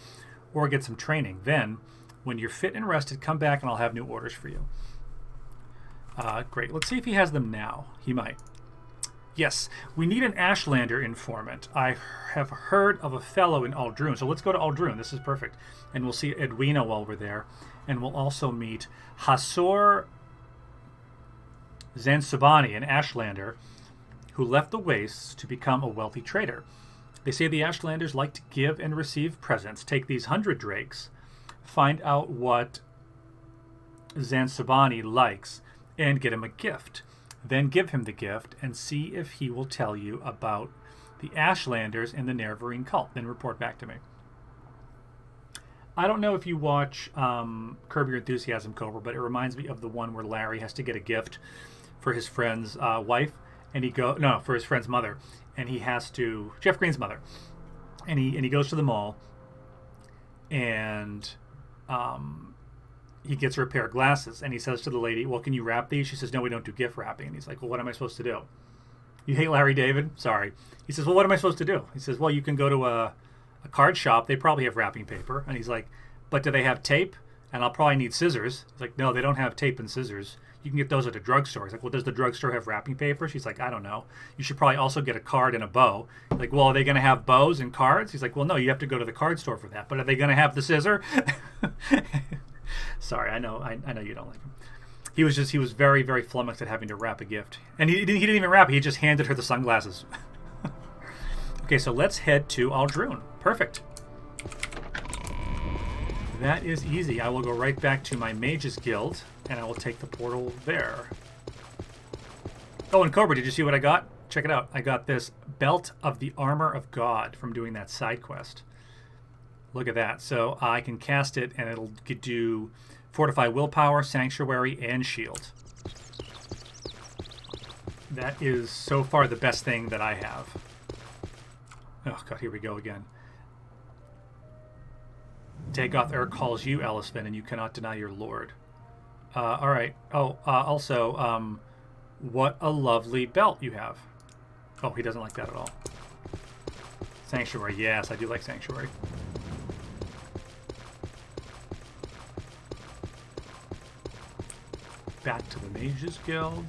Speaker 2: Or get some training. Then, when you're fit and rested, come back and I'll have new orders for you. Great. Let's see if he has them now. He might. Yes, we need an Ashlander informant. I have heard of a fellow in Aldrune. So let's go to Aldrune. This is perfect. And we'll see Edwina while we're there. And we'll also meet Hasor Zansubani, an Ashlander, who left the Wastes to become a wealthy trader. They say the Ashlanders like to give and receive presents. Take these 100 drakes, find out what Zansubani likes, and get him a gift. Then give him the gift and see if he will tell you about the Ashlanders and the Nerevarine cult. Then report back to me. I don't know if you watch Curb Your Enthusiasm, Cobra, but it reminds me of the one where Larry has to get a gift for his friend's wife, and for his friend's mother, and he has to Jeff Green's mother, and he goes to the mall, and he gets her a pair of glasses, and he says to the lady, well, can you wrap these? She says, no, we don't do gift wrapping. And he's like, well, what am I supposed to do? You hate Larry David? Sorry. He says, well, what am I supposed to do? He says, well, you can go to a card shop. They probably have wrapping paper. And he's like, but do they have tape? And I'll probably need scissors. He's like, no, they don't have tape and scissors. You can get those at the drugstore. He's like, well, does the drugstore have wrapping paper? She's like, I don't know. You should probably also get a card and a bow. Like, well, are they going to have bows and cards? He's like, well, no, you have to go to the card store for that. But are they going to have the scissor? Sorry, I know you don't like him. He was very, very flummoxed at having to wrap a gift. And he didn't even wrap it. He just handed her the sunglasses. Okay, so let's head to Aldrune. Perfect. That is easy. I will go right back to my Mage's Guild, and I will take the portal there. Oh, and Cobra, did you see what I got? Check it out. I got this Belt of the Armor of God from doing that side quest. Look at that. So I can cast it, and it'll do Fortify Willpower, Sanctuary, and Shield. That is so far the best thing that I have. Oh, God, here we go again. Dagoth Ur calls you, Elisfin, and you cannot deny your lord. All right. Oh, also, what a lovely belt you have. Oh, he doesn't like that at all. Sanctuary. Yes, I do like Sanctuary. Back to the Mage's Guild.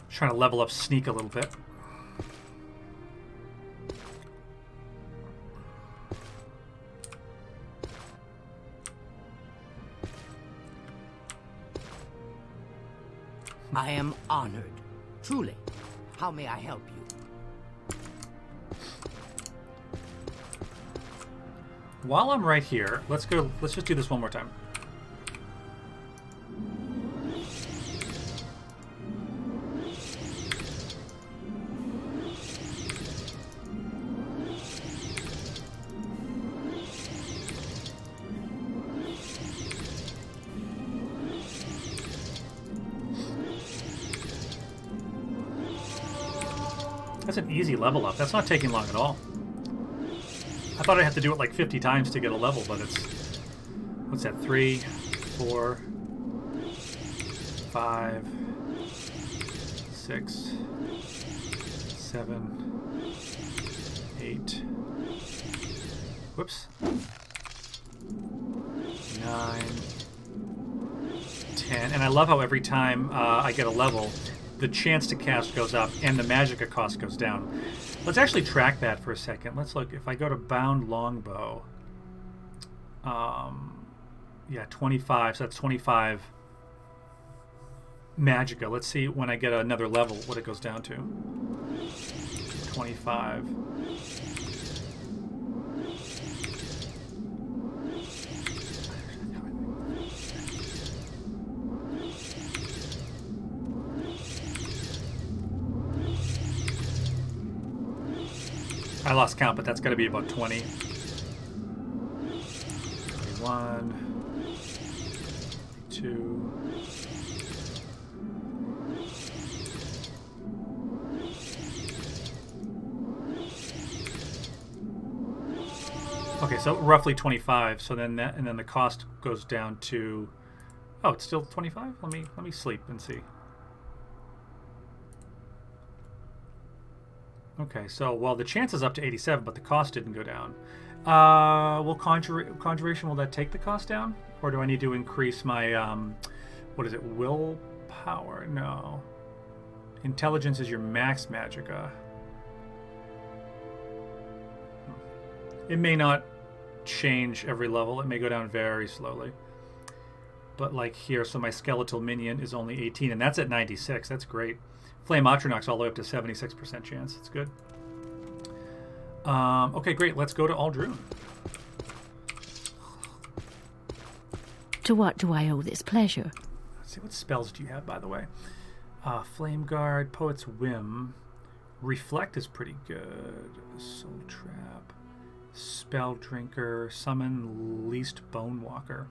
Speaker 2: Trying to level up Sneak a little bit.
Speaker 9: I am honored. Truly. How may I help you?
Speaker 2: While I'm right here, let's just do this one more time. That's an easy level up. That's not taking long at all. I thought I'd have to do it like 50 times to get a level, but it's... What's that? 3, 4, 5, 6, 7, 8. Whoops. 9, 10. And I love how every time I get a level, the chance to cast goes up and the magicka cost goes down. Let's actually track that for a second. Let's look. If I go to bound longbow, yeah, 25. So that's 25 magicka. Let's see when I get another level what it goes down to. 25. I lost count, but that's got to be about 20. 21, 2. Okay, so roughly 25. So then that, and then the cost goes down to. Oh, it's still 25. Let me sleep and see. Okay, so, well, the chance is up to 87, but the cost didn't go down. Will Conjuration, will that take the cost down? Or do I need to increase my, what is it, willpower? No. Intelligence is your max magicka. It may not change every level. It may go down very slowly. But like here, so my skeletal minion is only 18, and that's at 96. That's great. Flame Atronach's all the way up to 76% chance. It's good. Okay, great. Let's go to Aldrune.
Speaker 7: To what do I owe this pleasure?
Speaker 2: Let's see, what spells do you have, by the way? Flame Guard, Poet's Whim. Reflect is pretty good. Soul Trap. Spell Drinker. Summon Least Bone Walker.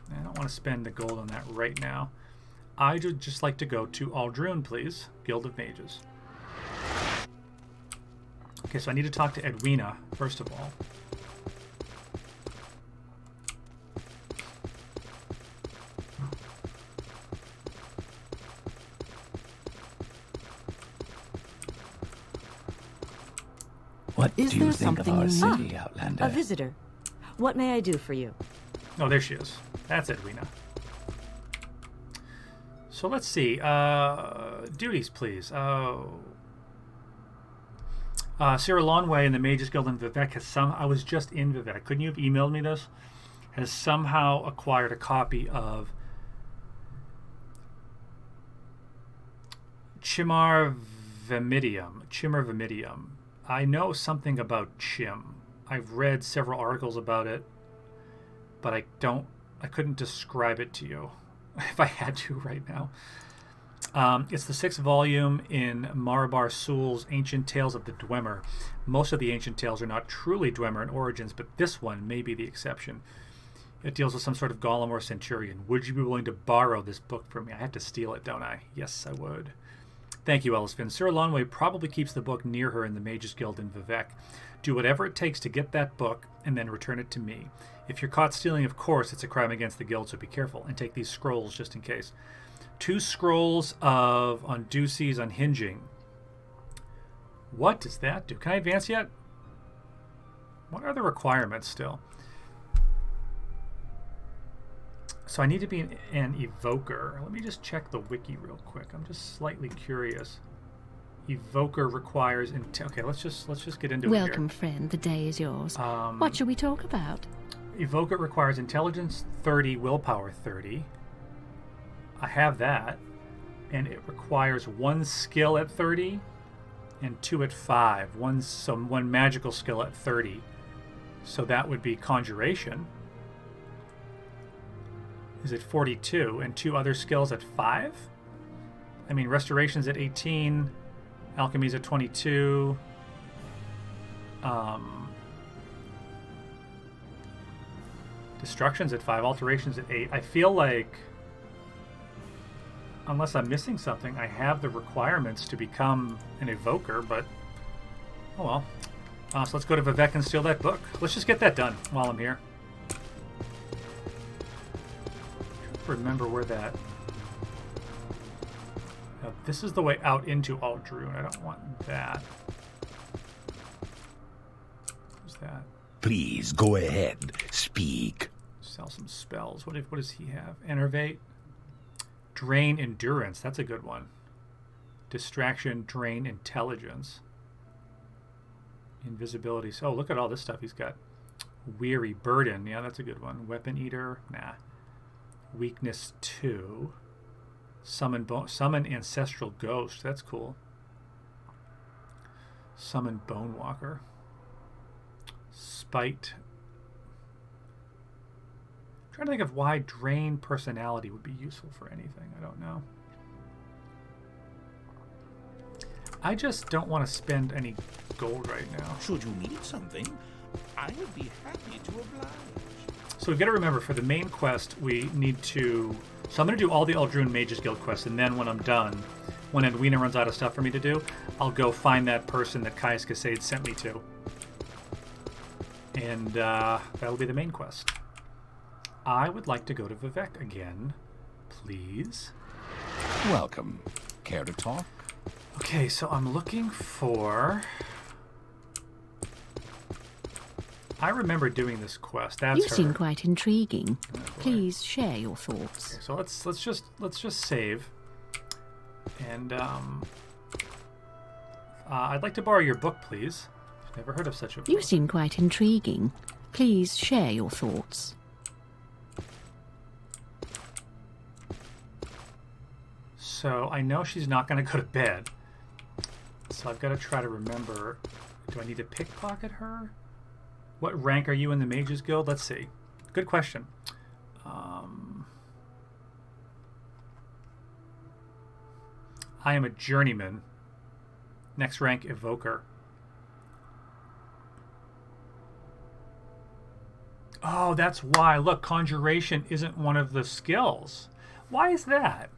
Speaker 2: I don't want to spend the gold on that right now. I'd just like to go to Aldrune, please. Guild of Mages. Okay, so I need to talk to Edwina, first of all.
Speaker 1: What
Speaker 3: Is
Speaker 1: do you
Speaker 3: there
Speaker 1: think of
Speaker 3: something
Speaker 1: our
Speaker 3: you
Speaker 1: city, Outlander?
Speaker 8: A visitor. What may I do for you?
Speaker 2: Oh, there she is. That's Edwina. So let's see. Duties, please. Oh. Sarah Lonway in the Mages Guild in Vivek has I was just in Vivek. Couldn't you have emailed me this? Has somehow acquired a copy of Chimar Vimidium. I know something about Chim. I've read several articles about it, but I couldn't describe it to you if I had to right now. It's the 6th volume in Marabar Soul's Ancient Tales of the Dwemer. Most of the ancient tales are not truly Dwemer in origins, but this one may be the exception. It deals with some sort of golem or centurion. Would you be willing to borrow this book from me? I have to steal it, don't I? Yes, I would. Thank you, Ellisfin. Sarah Lonway probably keeps the book near her in the Mages Guild in Vivek. Do whatever it takes to get that book and then return it to me. If you're caught stealing, of course, it's a crime against the guild, so be careful. And take these scrolls just in case. 2 scrolls of Ondusi's Unhinging. What does that do? Can I advance yet? What are the requirements still? So I need to be an evoker. Let me just check the wiki real quick. I'm just slightly curious. Evoker requires okay, let's just get into it here.
Speaker 7: Welcome, friend. The day is yours. What shall we talk about?
Speaker 2: Evoker requires intelligence 30, willpower 30. I have that. And it requires 1 skill at 30 and 2 at 5. One magical skill at 30. So that would be Conjuration. Is it 42? And 2 other skills at 5? I mean, Restoration's at 18. Alchemy's at 22. Destruction's at 5. Alteration's at 8. I feel like unless I'm missing something, I have the requirements to become an evoker, but oh well. So let's go to Vivek and steal that book. Let's just get that done while I'm here. Remember where that... Now, this is the way out into Aldrune. I don't want that. Who's that?
Speaker 1: Please go ahead. Speak.
Speaker 2: Sell some spells. What does he have? Enervate. Drain endurance. That's a good one. Distraction, drain intelligence. Invisibility. So look at all this stuff he's got. Weary, burden. Yeah, that's a good one. Weapon eater. Nah. Weakness 2. Summon ancestral ghost. That's cool. Summon bone walker. Spite. I'm trying to think of why drain personality would be useful for anything. I don't know. I just don't want to spend any gold right now.
Speaker 5: Should you need something, I would be happy to oblige.
Speaker 2: So we've got to remember, for the main quest, we need to... So I'm going to do all the Aldrune Mages Guild quests, and then when I'm done, when Edwina runs out of stuff for me to do, I'll go find that person that Caius Casade sent me to. And that'll be the main quest. I would like to go to Vivek again, please.
Speaker 1: Welcome. Care to talk?
Speaker 2: Okay, so I'm looking for... I remember doing this quest. That's
Speaker 7: You
Speaker 2: her.
Speaker 7: seem quite intriguing.
Speaker 2: Oh, boy.
Speaker 7: Please share your thoughts.
Speaker 2: Okay, so let's just save. And I'd like to borrow your book, please. I've never heard of such a book.
Speaker 7: You seem quite intriguing. Please share your thoughts.
Speaker 2: So I know she's not going to go to bed. So I've got to try to remember. Do I need to pickpocket her? What rank are you in the Mages Guild? Let's see. Good question. I am a journeyman. Next rank, evoker. Oh, that's why. Look, conjuration isn't one of the skills. Why is that?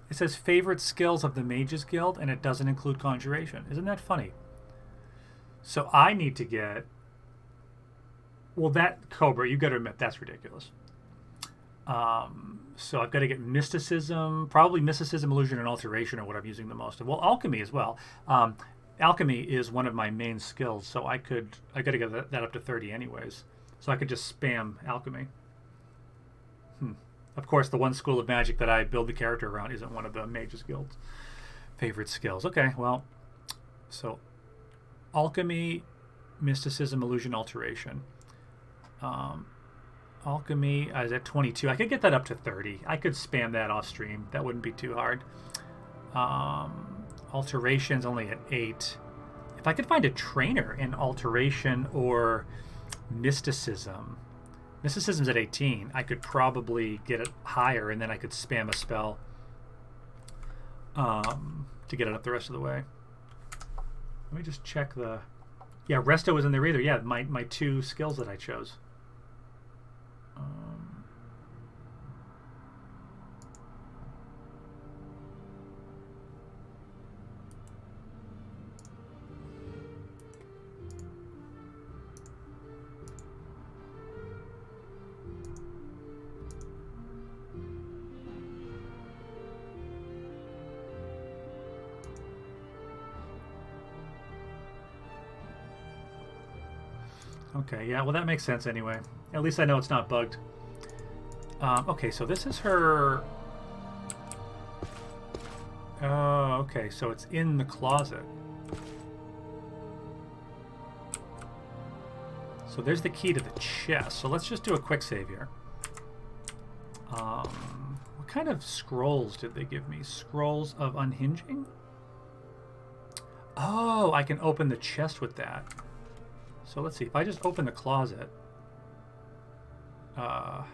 Speaker 2: It says favorite skills of the Mages Guild, and it doesn't include conjuration. Isn't that funny? So I need to get... Well, that Cobra, you got to admit, that's ridiculous. So I've got to get mysticism, probably mysticism, illusion, and alteration are what I'm using the most of. Well, alchemy as well. Alchemy is one of my main skills, so I got to get that up to 30 anyways. So I could just spam alchemy. Of course, the one school of magic that I build the character around isn't one of the Mages Guild's favorite skills. Okay, well, so alchemy, mysticism, illusion, alteration. Alchemy is at 22. I could get that up to 30. I could spam that off stream. That wouldn't be too hard. Alteration's only at 8. If I could find a trainer in alteration or mysticism. Mysticism's at 18. I could probably get it higher, and then I could spam a spell to get it up the rest of the way. Let me just check the... Yeah, Resto isn't there either. Yeah, my 2 skills that I chose. Okay, yeah, well that makes sense anyway. At least I know it's not bugged. Okay, so this is her... Oh, okay, so it's in the closet. So there's the key to the chest. So let's just do a quick save here. What kind of scrolls did they give me? Scrolls of unhinging? Oh, I can open the chest with that. So let's see, if I just open the closet, oh,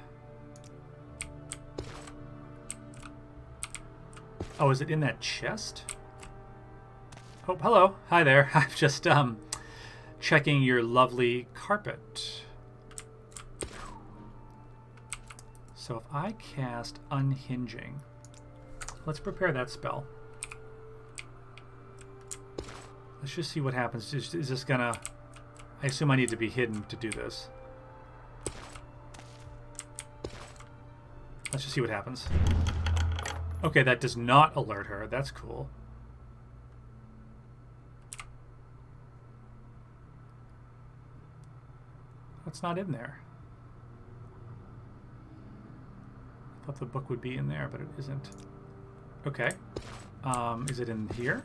Speaker 2: is it in that chest? Oh, hello, hi there. I'm just checking your lovely carpet. So if I cast unhinging, Let's prepare that spell. Let's just see what happens. Is this gonna... I assume I need to be hidden to do this. Let's just see what happens. Okay, that does not alert her. That's cool. What's not in there? I thought the book would be in there, but it isn't. Okay. Is it in here?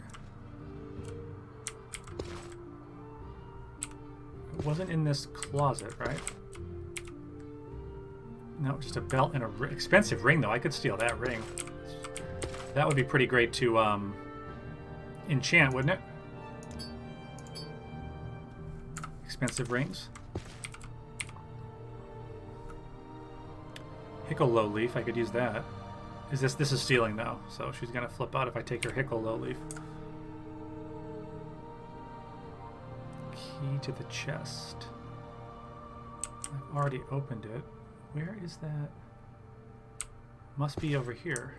Speaker 2: It wasn't in this closet, right? No, just a belt and a expensive ring, though. I could steal that ring. That would be pretty great to enchant, wouldn't it? Expensive rings. Hickle low leaf, I could use that. This is stealing though, so she's gonna flip out if I take her Hickle low leaf. Key to the chest. I've already opened it. Where is that? Must be over here.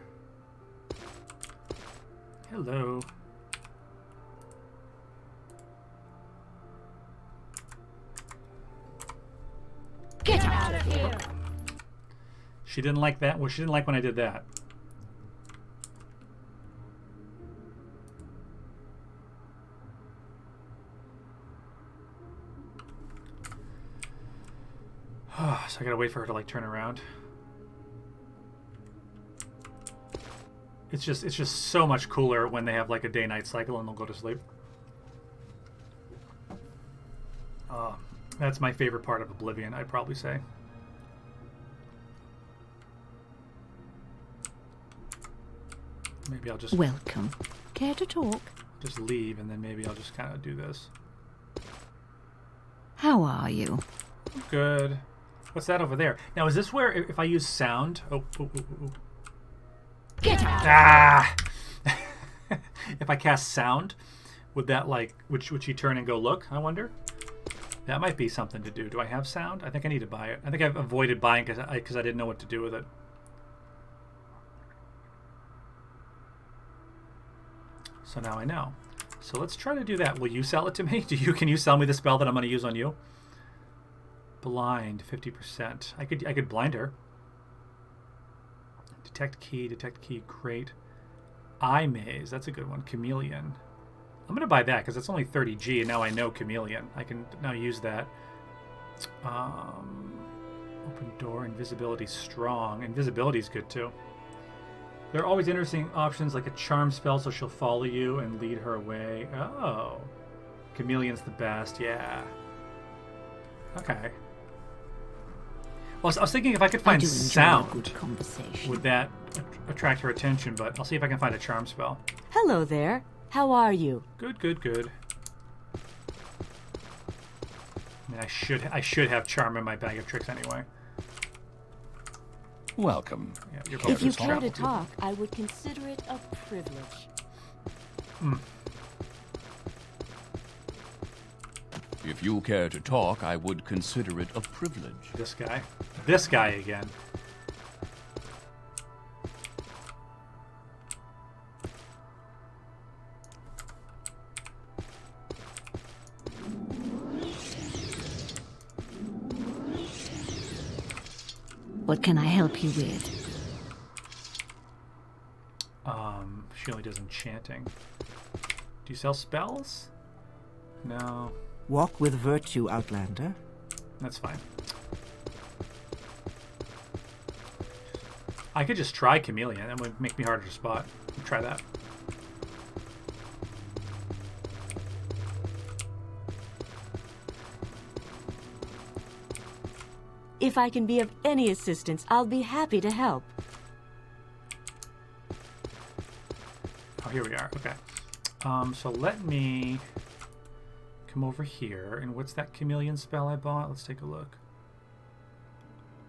Speaker 2: Hello.
Speaker 7: Get out of here!
Speaker 2: She didn't like that. Well, she didn't like when I did that. So I gotta wait for her to like turn around. It's just so much cooler when they have like a day-night cycle and they'll go to sleep. That's my favorite part of Oblivion, I'd probably say. Maybe I'll just
Speaker 7: Welcome. Care to talk?
Speaker 2: just leave, and then maybe I'll just kind of do this.
Speaker 7: How are you?
Speaker 2: Good. What's that over there? Now, is this where if I use sound? Oh.
Speaker 7: Get out!
Speaker 2: Ah! If I cast sound, would that like would she turn and go look? I wonder. That might be something to do. Do I have sound? I think I need to buy it. I think I've avoided buying because I didn't know what to do with it. So now I know. So let's try to do that. Will you sell it to me? Can you sell me the spell that I'm going to use on you? Blind, 50%. I could blind her. Detect key, great. Eye maze, that's a good one. Chameleon. I'm going to buy that because it's only 30G, and now I know Chameleon. I can now use that. Open door, invisibility strong. Invisibility is good too. There are always interesting options like a charm spell, so she'll follow you and lead her away. Oh. Chameleon's the best, yeah. Okay. Well, I was thinking if I could find sound, would that attract her attention, but I'll see if I can find a charm spell.
Speaker 8: Hello there. How are you?
Speaker 2: Good. I mean, I should have charm in my bag of tricks anyway.
Speaker 1: Welcome.
Speaker 2: Yeah, you're
Speaker 8: If you
Speaker 2: welcome.
Speaker 8: care to talk, I would consider it a privilege.
Speaker 10: If you care to talk, I would consider it a privilege.
Speaker 2: This guy again.
Speaker 7: What can I help you with?
Speaker 2: She only does enchanting. Do you sell spells? No.
Speaker 4: Walk with virtue, Outlander.
Speaker 2: That's fine. I could just try Chameleon. That would make me harder to spot. Try that.
Speaker 8: If I can be of any assistance, I'll be happy to help.
Speaker 2: Oh, here we are. Okay. So let me come over here. And what's that Chameleon spell I bought? Let's take a look.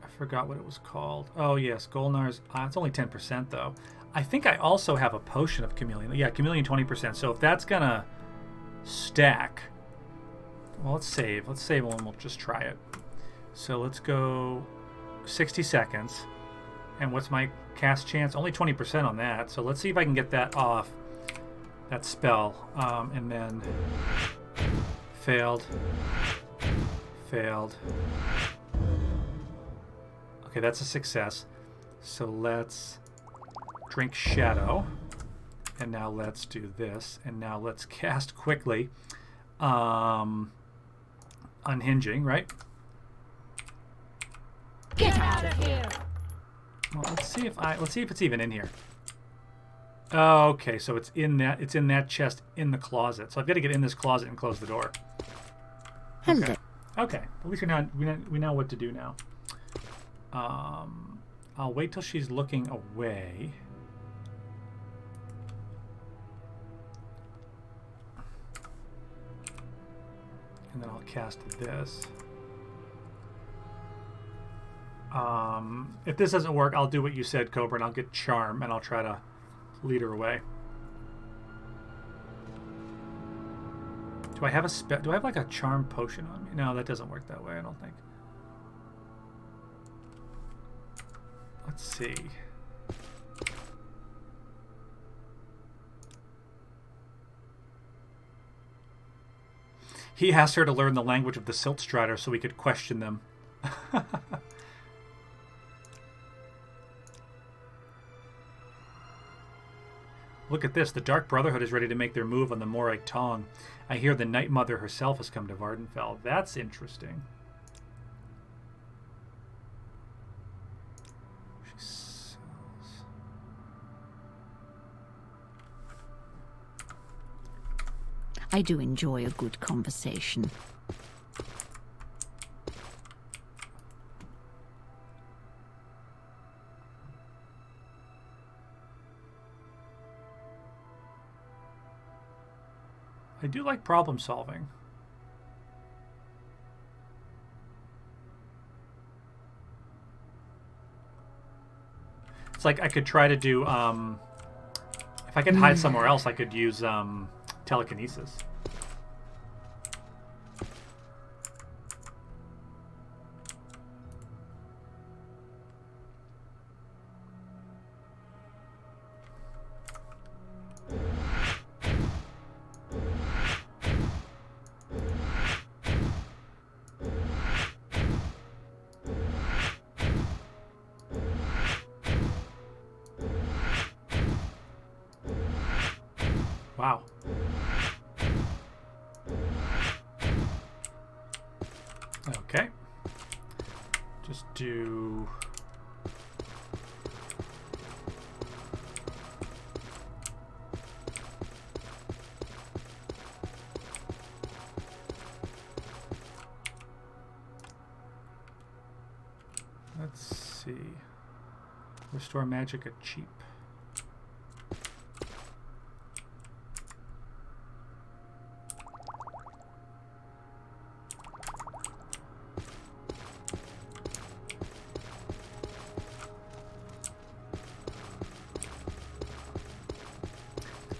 Speaker 2: I forgot what it was called. Oh, yes. Golnar's. It's only 10%, though. I think I also have a potion of Chameleon. Yeah, Chameleon 20%. So if that's going to stack... Well, let's save. Let's save and we'll just try it. So let's go 60 seconds. And what's my cast chance? Only 20% on that. So let's see if I can get that off. That spell. And then failed. Failed. Okay, that's a success. So let's drink Shadow. And now let's do this. And now let's cast quickly. Unhinging, right?
Speaker 7: Get out of here!
Speaker 2: Well, let's see if it's even in here. Okay, so it's in that chest in the closet. So I've got to get in this closet and close the door.
Speaker 7: Hello.
Speaker 2: Okay. At least we know what to do now. I'll wait till she's looking away. And then I'll cast this. If this doesn't work, I'll do what you said, Cobra, and I'll get Charm, and I'll try to lead her away. Do I have a do I have like a Charm potion on me? No, that doesn't work that way, I don't think. Let's see. He asked her to learn the language of the Silt Strider so we could question them. Look at this. The Dark Brotherhood is ready to make their move on the Morag Tong. I hear the Night Mother herself has come to Vardenfell. That's interesting. She sells.
Speaker 7: I do enjoy a good conversation.
Speaker 2: I do like problem solving. It's like I could try to do, if I could hide somewhere else, I could use telekinesis. Wow. Okay. Just do... Let's see. Restore magic at cheap.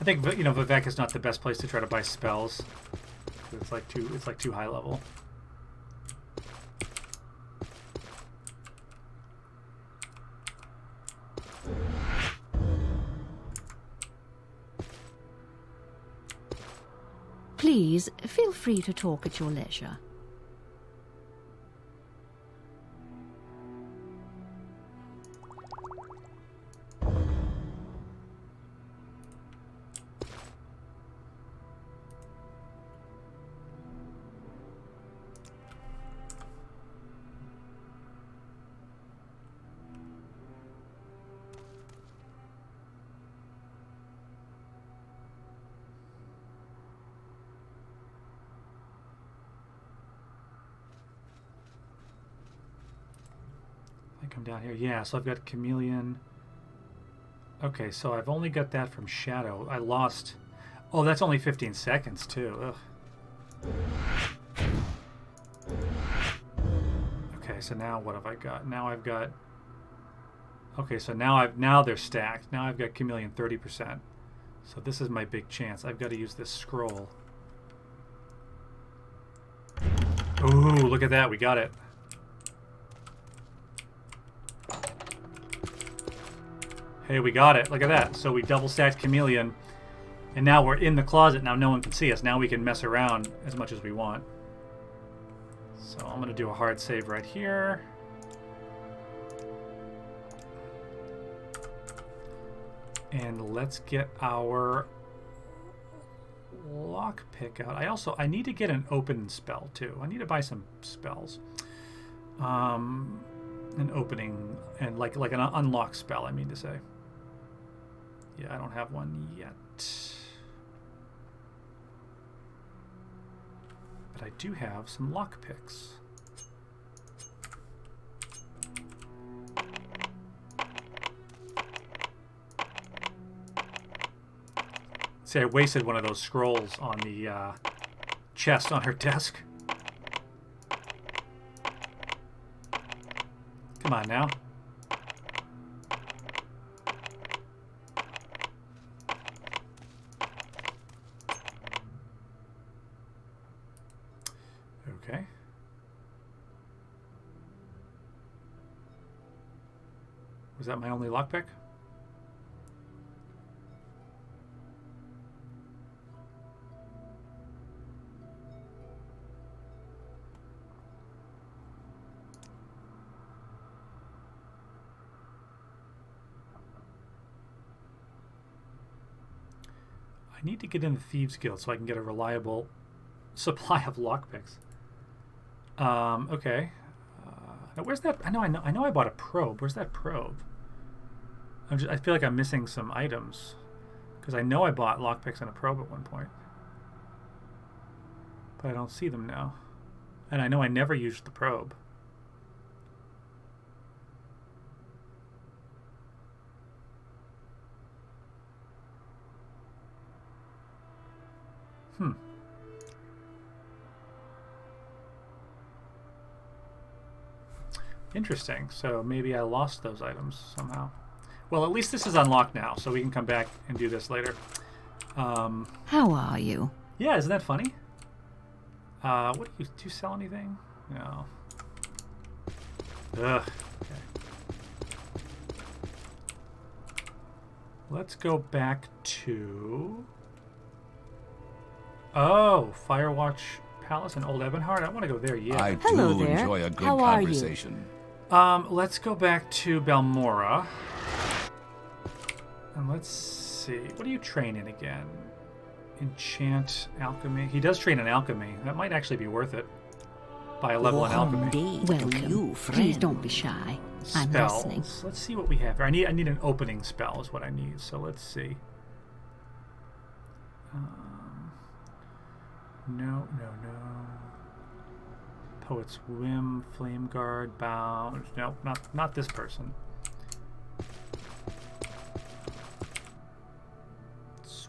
Speaker 2: I think, you know, Vivek is not the best place to try to buy spells. It's like too high level.
Speaker 7: Please, feel free to talk at your leisure. Come down here. Yeah, so I've got Chameleon. Okay, so I've only got that from Shadow. I lost... Oh, that's only 15 seconds, too. Ugh. Okay, so now what have I got? Now I've got... Okay, so now they're stacked. Now I've got Chameleon 30%. So this is my big chance. I've got to use this scroll. Ooh, look at that. We got it.
Speaker 2: Hey, we got it. Look at that. So we double stacked Chameleon, and now we're in the closet. Now no one can see us. Now we can mess around as much as we want. So I'm going to do a hard save right here. And let's get our lockpick out. I need to get an open spell too. I need to buy some spells. An opening and like an unlock spell, I mean to say. Yeah, I don't have one yet. But I do have some lockpicks. See, I wasted one of those scrolls on the chest on her desk. Come on now. Okay. Was that my only lockpick? I need to get in the Thieves Guild so I can get a reliable supply of lockpicks. Okay. Now where's that? I know I bought a probe. Where's that probe? I feel like I'm missing some items because I know I bought lockpicks and a probe at one point, but I don't see them now. And I know I never used the probe. Interesting. So maybe I lost those items somehow. Well, at least this is unlocked now, so we can come back and do this later.
Speaker 8: How are you?
Speaker 2: Yeah, isn't that funny? What do you sell anything? No. Ugh. Okay. Let's go back to... Oh, Firewatch Palace in Old Ebonheart. I want to go there, yeah.
Speaker 10: I
Speaker 8: Hello
Speaker 10: do
Speaker 8: there.
Speaker 10: enjoy a good
Speaker 8: How are you?
Speaker 10: conversation.
Speaker 2: Let's go back to Balmora. And let's see. What do you train in again? Enchant, Alchemy. He does train in Alchemy. That might actually be worth it. By a level in Alchemy.
Speaker 8: Welcome. Please don't be shy. I'm listening.
Speaker 2: Spells. Let's see what we have here. I need an opening spell is what I need. So let's see. No. Poet's Whim, Flame Guard, Bound. No, not this person.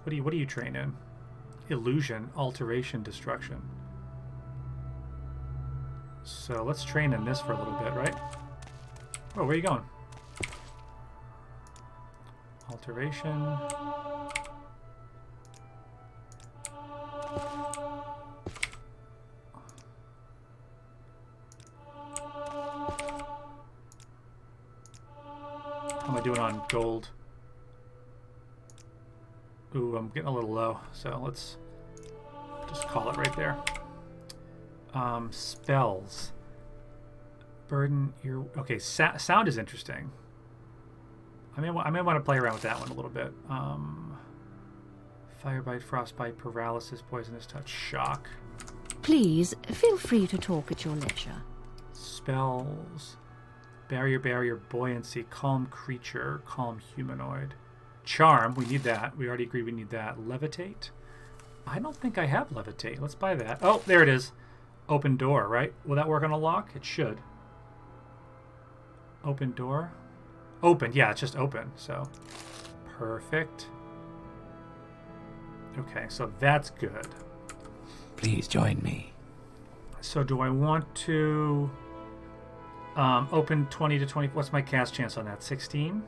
Speaker 2: What do you train in? Illusion, Alteration, Destruction. So let's train in this for a little bit, right? Oh, where are you going? Alteration. How am I doing on gold? Ooh, I'm getting a little low, so let's just call it right there. Spells. Burden, ear... Okay, sound is interesting. I may want to play around with that one a little bit. Firebite, Frostbite, Paralysis, Poisonous Touch, Shock.
Speaker 8: Please, feel free to talk at your leisure.
Speaker 2: Spells. Barrier, Buoyancy, Calm Creature, Calm Humanoid. Charm, we need that. We already agreed we need that. Levitate. I don't think I have Levitate. Let's buy that. Oh, there it is. Open Door, right? Will that work on a lock? It should. Open Door. Open. Yeah, it's just open. So, perfect. Okay, so that's good.
Speaker 1: Please join me.
Speaker 2: So do I want to open 20 to 20? What's my cast chance on that? 16?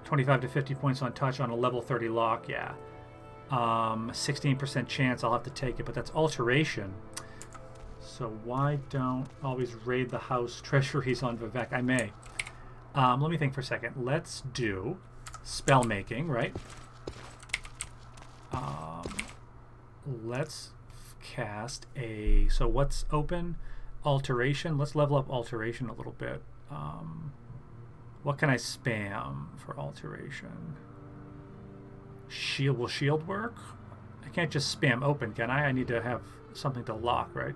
Speaker 2: 25 to 50 points on touch on a level 30 lock, yeah. 16% chance I'll have to take it, but that's alteration. So why don't always raid the house treasuries on Vivek? I may. Let me think for a second. Let's do spell making, right? Let's cast a... So what's open? Alteration. Let's level up alteration a little bit. What can I spam for alteration? Shield. Will shield work? I can't just spam open, can I? I need to have something to lock, right?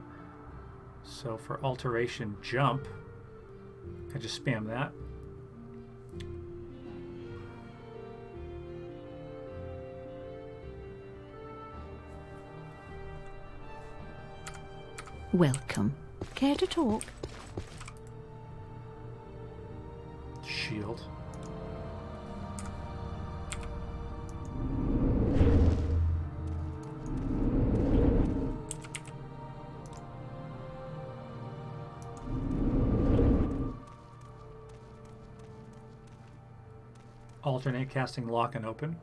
Speaker 2: So for alteration, jump. I just spam that.
Speaker 8: Welcome. Care to talk?
Speaker 2: Shield. Alternate casting lock and open.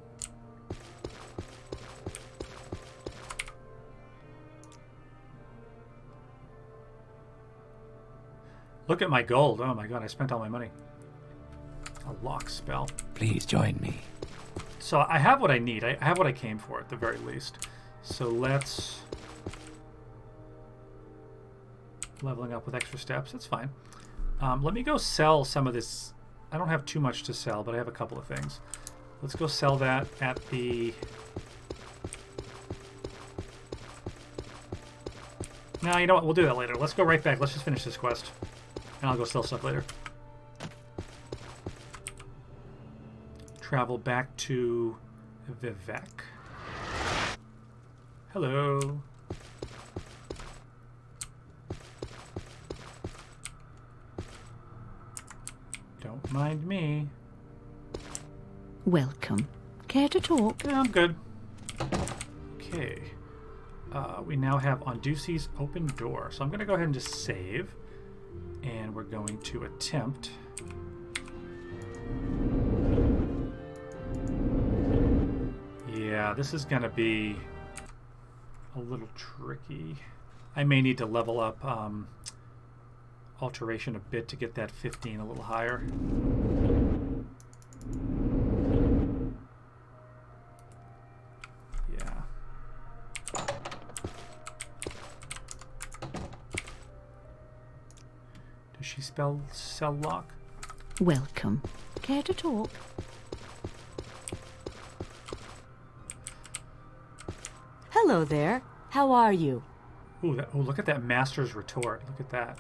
Speaker 2: Look at my gold. Oh my god, I spent all my money. A lock spell.
Speaker 1: Please join me.
Speaker 2: So I have what I need. I have what I came for at the very least. So let's... Leveling up with extra steps. That's fine. Let me go sell some of this. I don't have too much to sell, but I have a couple of things. Let's go sell that at the... No, you know what? We'll do that later. Let's go right back. Let's just finish this quest. And I'll go sell stuff later. Travel back to Vivek. Hello. Don't mind me.
Speaker 8: Welcome. Care to talk?
Speaker 2: Yeah, I'm good. Okay. We now have Ondusi's open door. So I'm going to go ahead and just save. And we're going to attempt... Yeah, this is going to be a little tricky. I may need to level up alteration a bit to get that 15 a little higher. Yeah. Does she spell cell lock?
Speaker 8: Welcome. Care to talk? Hello there. How are you?
Speaker 2: Ooh, look at that Master's Retort. Look at that.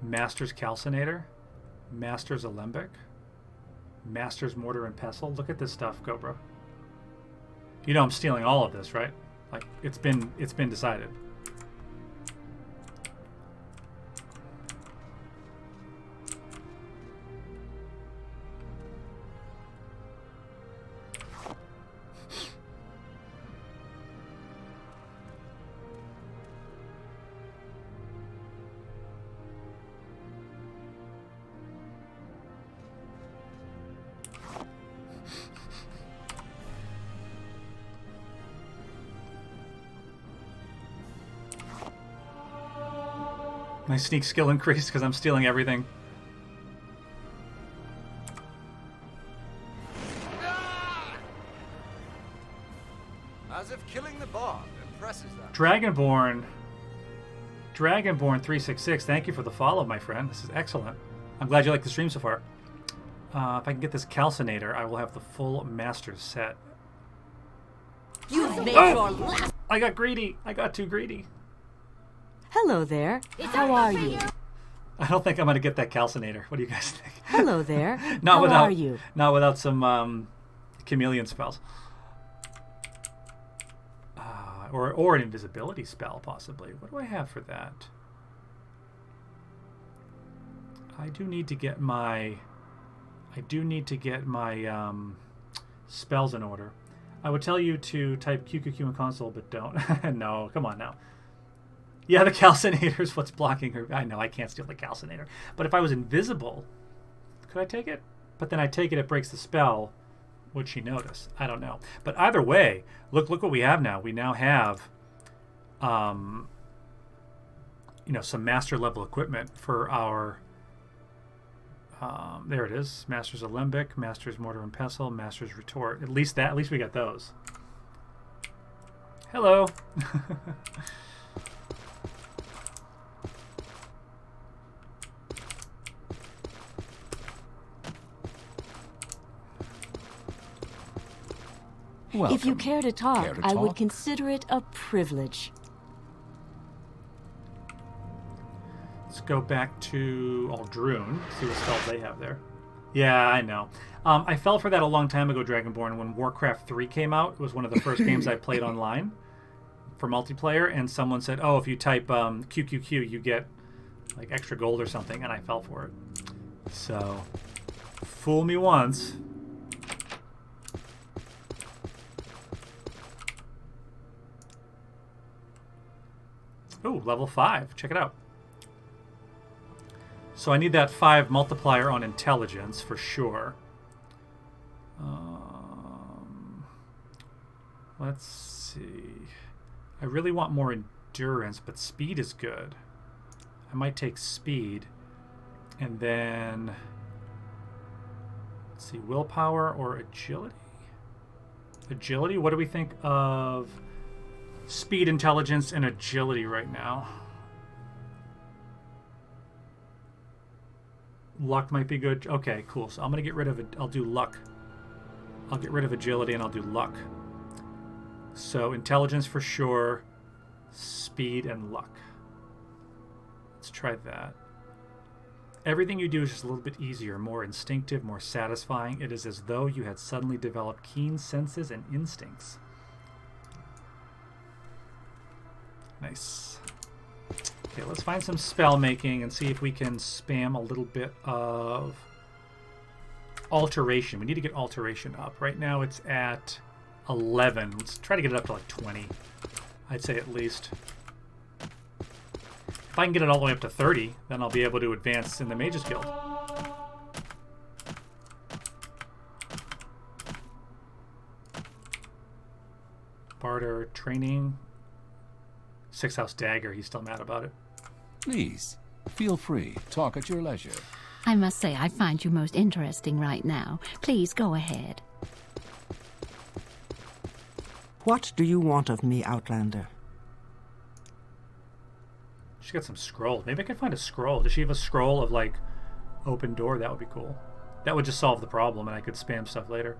Speaker 2: Master's Calcinator. Master's Alembic. Master's Mortar and Pestle. Look at this stuff, Cobra. You know I'm stealing all of this, right? Like, it's been decided. My sneak skill increased because I'm stealing everything.
Speaker 11: As if killing the Bob impresses that.
Speaker 2: Dragonborn 366, thank you for the follow, my friend. This is excellent. I'm glad you like the stream so far. If I can get this Calcinator, I will have the full Master's set.
Speaker 8: You've made your last...
Speaker 2: I got greedy. I got too greedy.
Speaker 8: Hello there. How are you?
Speaker 2: I don't think I'm going to get that Calcinator. What do you guys think?
Speaker 8: Hello there.
Speaker 2: Not
Speaker 8: How
Speaker 2: without,
Speaker 8: are you?
Speaker 2: Not without some chameleon spells. Or an invisibility spell, possibly. What do I have for that? I do need to get my spells in order. I would tell you to type QQQ in console, but don't. No, come on now. Yeah, the Calcinator is what's blocking her. I know, I can't steal the Calcinator. But if I was invisible, could I take it? But then I take it, it breaks the spell. Would she notice? I don't know. But either way, look what we have now. We now have, some master level equipment for our There it is. Master's Alembic, Master's Mortar and Pestle, Master's Retort. At least we got those. Hello.
Speaker 10: Welcome.
Speaker 8: If you care to talk,
Speaker 10: Care to
Speaker 8: I would
Speaker 10: talk?
Speaker 8: consider it a privilege.
Speaker 2: Let's go back to Aldrune, see what spells they have there. Yeah, I know. I fell for that a long time ago, Dragonborn, when Warcraft 3 came out. It was one of the first games I played online for multiplayer, and someone said, oh, if you type QQQ, you get like extra gold or something, and I fell for it. So, fool me once. Ooh, level 5. Check it out. So I need that 5 multiplier on intelligence for sure. Let's see. I really want more endurance, but speed is good. I might take speed. And then, let's see, willpower or agility? Agility? What do we think of speed, intelligence, and agility right now? Luck might be good. Okay, cool. So I'm going to get rid of it. I'll do luck. I'll get rid of agility and I'll do luck. So intelligence for sure, speed and luck. Let's try that. Everything you do is just a little bit easier, more instinctive, more satisfying. It is as though you had suddenly developed keen senses and instincts. Nice. Okay, let's find some spell making and see if we can spam a little bit of alteration. We need to get alteration up. Right now it's at 11. Let's try to get it up to like 20. I'd say at least. If I can get it all the way up to 30, then I'll be able to advance in the Mages Guild. Barter training. 6th House Dagger. He's still mad about it.
Speaker 10: Please, feel free. Talk at your leisure.
Speaker 12: I must say I find you most interesting right now. Please go ahead.
Speaker 4: What do you want of me, Outlander?
Speaker 2: She got some scrolls. Maybe I can find a scroll. Does she have a scroll of, like, open door? That would be cool. That would just solve the problem, and I could spam stuff later.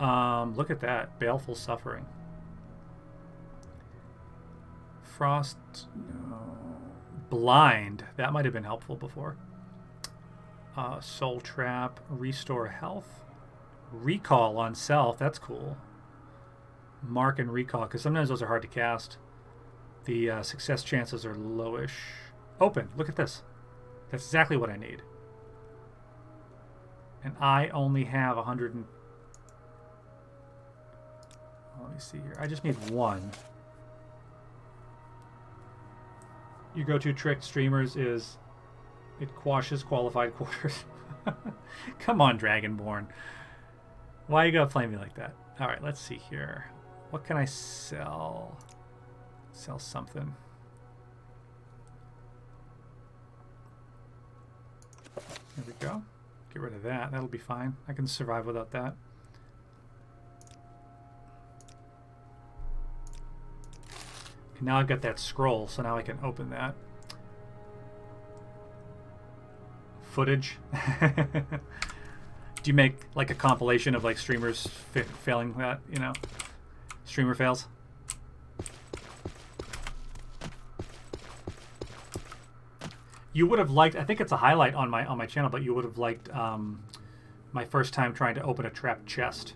Speaker 2: Look at that. Baleful Suffering. Frost... No. Blind. That might have been helpful before. Soul Trap. Restore Health. Recall on Self. That's cool. Mark and Recall, because sometimes those are hard to cast. The success chances are lowish. Open. Look at this. That's exactly what I need. And I only have 100 and... Let me see here. I just need 1. Your go-to trick, streamers, is it quashes qualified quarters. Come on, Dragonborn. Why you gotta play me like that? All right, let's see here. What can I sell? Sell something. There we go. Get rid of that. That'll be fine. I can survive without that. Okay, now I've got that scroll, so now I can open that. Footage. Do you make like a compilation of like streamers failing that, you know? Streamer fails? You would have liked, I think it's a highlight on my channel, but you would have liked my first time trying to open a trapped chest.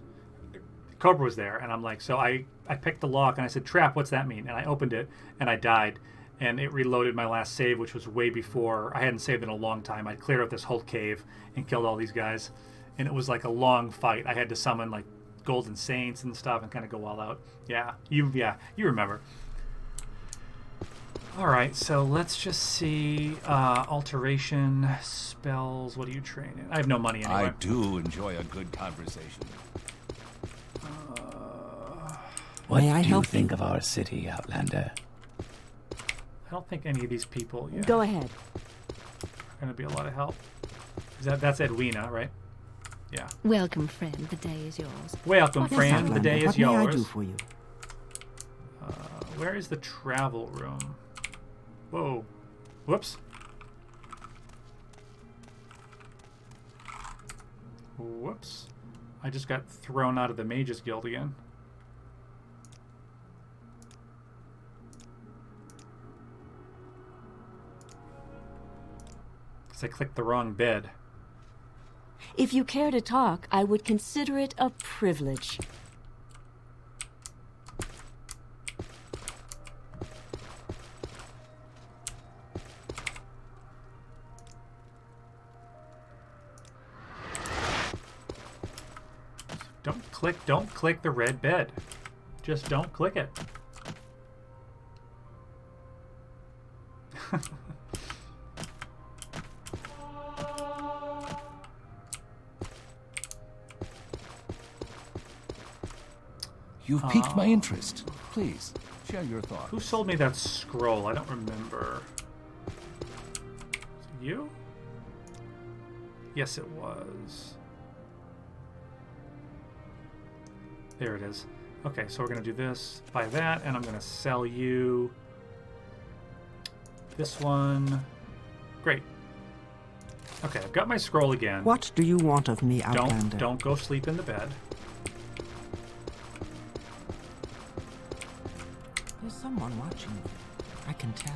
Speaker 2: Cobra was there, and I'm like, so I picked the lock, and I said, trap, what's that mean? And I opened it, and I died, and it reloaded my last save, which was way before, I hadn't saved in a long time. I'd cleared out this whole cave and killed all these guys, and it was like a long fight. I had to summon like Golden Saints and stuff and kind of go all out. Yeah, you remember. Alright, so let's just see. Alteration, spells, what do you train in? I have no money anyway.
Speaker 10: I do enjoy a good conversation.
Speaker 1: What
Speaker 4: May I
Speaker 1: do you
Speaker 4: help
Speaker 1: think
Speaker 4: you?
Speaker 1: of our city, Outlander?
Speaker 2: I don't think any of these people
Speaker 8: Go ahead.
Speaker 2: are going to be a lot of help. That's Edwina, right? Yeah.
Speaker 12: Welcome, friend. The day is yours.
Speaker 2: Welcome,
Speaker 4: Yes,
Speaker 2: friend. The
Speaker 4: Outlander,
Speaker 2: day is
Speaker 4: what may I do
Speaker 2: yours.
Speaker 4: for you?
Speaker 2: Where is the travel room? Whoa. Whoops. Whoops. I just got thrown out of the Mages Guild again. Because I clicked the wrong bed.
Speaker 8: If you care to talk, I would consider it a privilege.
Speaker 2: Don't click the red bed. Just don't click it.
Speaker 10: You've piqued my interest. Please, share your thoughts.
Speaker 2: Who sold me that scroll? I don't remember. Was it you? Yes, it was. There it is. Okay, so we're going to do this, buy that, and I'm going to sell you this one. Great. Okay, I've got my scroll again.
Speaker 4: What do you want of me, Outlander?
Speaker 2: Don't go sleep in the bed.
Speaker 4: There's someone watching me. I can tell.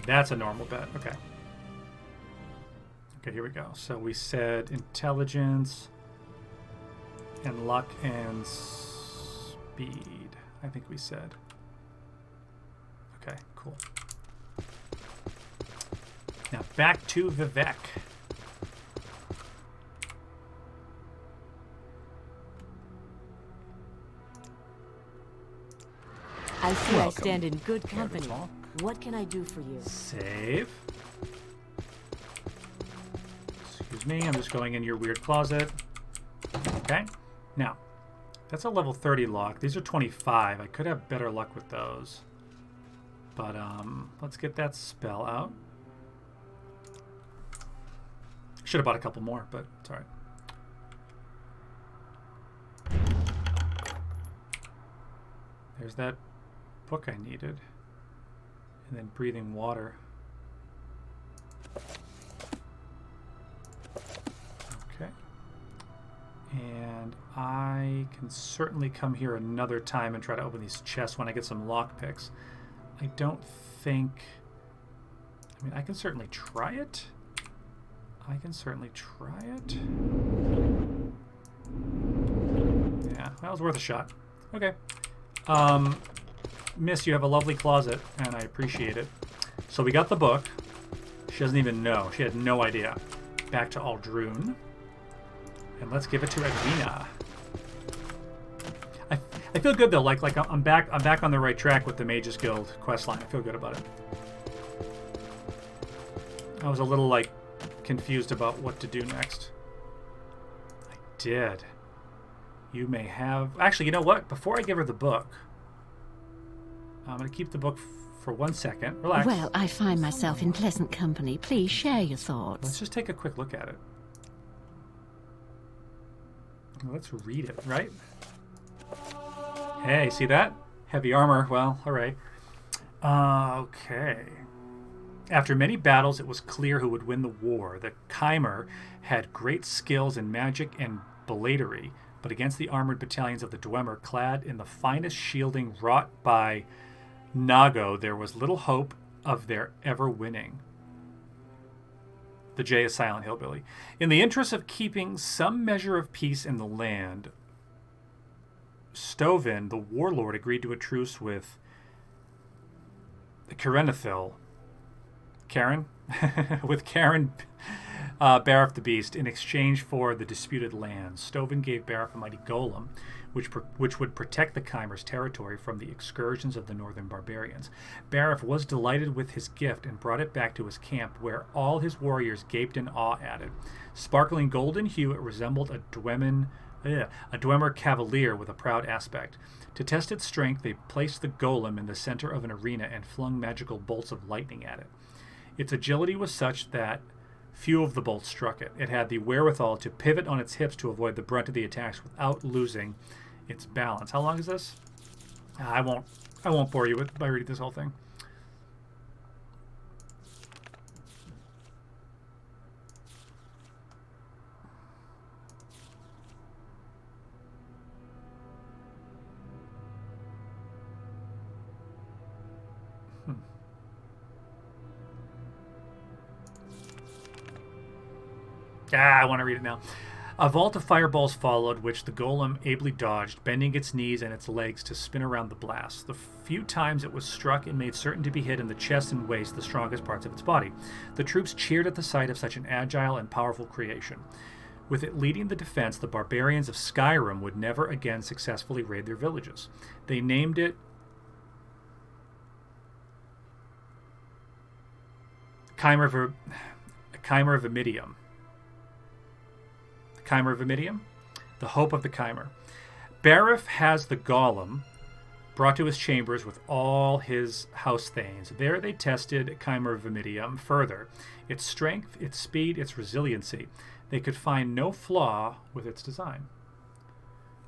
Speaker 2: That's a normal bet. Okay. Okay, here we go. So we said intelligence and luck and speed. I think we said. Okay, cool. Now back to Vivek.
Speaker 8: I see I
Speaker 10: Welcome.
Speaker 8: stand in good
Speaker 10: Care to
Speaker 8: company.
Speaker 10: talk?
Speaker 8: What can I do for you?
Speaker 2: Save. Excuse me, I'm just going in your weird closet. Okay. Now, that's a level 30 lock. These are 25. I could have better luck with those. But let's get that spell out. Should have bought a couple more, but it's alright. There's that book I needed. And then breathing water. Okay. And I can certainly come here another time and try to open these chests when I get some lockpicks. I don't think... I mean, I can certainly try it. Yeah, that was worth a shot. Okay. Miss, you have a lovely closet, and I appreciate it. So we got the book. She doesn't even know. She had no idea. Back to Aldrune. And let's give it to Edwina. I feel good though. Like I'm back on the right track with the Mages Guild questline. I feel good about it. I was a little like confused about what to do next. I did. You may have... Actually, you know what? Before I give her the book, I'm going to keep the book for 1 second. Relax.
Speaker 12: Well, I find myself in pleasant company. Please share your thoughts.
Speaker 2: Let's just take a quick look at it. Let's read it, right? Hey, see that? Heavy armor. Well, hooray. Okay. After many battles, it was clear who would win the war. The Chimer had great skills in magic and beladery, but against the armored battalions of the Dwemer, clad in the finest shielding wrought by Nago, there was little hope of their ever winning. The J is silent hillbilly. In the interest of keeping some measure of peace in the land, Stovin, the warlord, agreed to a truce with Karenethil. Karen? with Karen Barif the Beast in exchange for the disputed lands. Stovin gave Barif a mighty golem, which would protect the Chimer's territory from the excursions of the northern barbarians. Barif was delighted with his gift and brought it back to his camp, where all his warriors gaped in awe at it. Sparkling golden hue, it resembled a Dwemer cavalier with a proud aspect. To test its strength, they placed the golem in the center of an arena and flung magical bolts of lightning at it. Its agility was such that few of the bolts struck it. It had the wherewithal to pivot on its hips to avoid the brunt of the attacks without losing its balance. How long is this? I won't bore you by reading this whole thing. I want to read it now. A vault of fireballs followed, which the golem ably dodged, bending its knees and its legs to spin around the blast. The few times it was struck, it made certain to be hit in the chest and waist, the strongest parts of its body. The troops cheered at the sight of such an agile and powerful creation. With it leading the defense, the barbarians of Skyrim would never again successfully raid their villages. They named it Chimer Vimidium. Chimer Vimidium, the hope of the Chimer. Barif has the golem brought to his chambers with all his house thanes. There they tested Chimer Vimidium further, its strength, its speed, its resiliency. They could find no flaw with its design.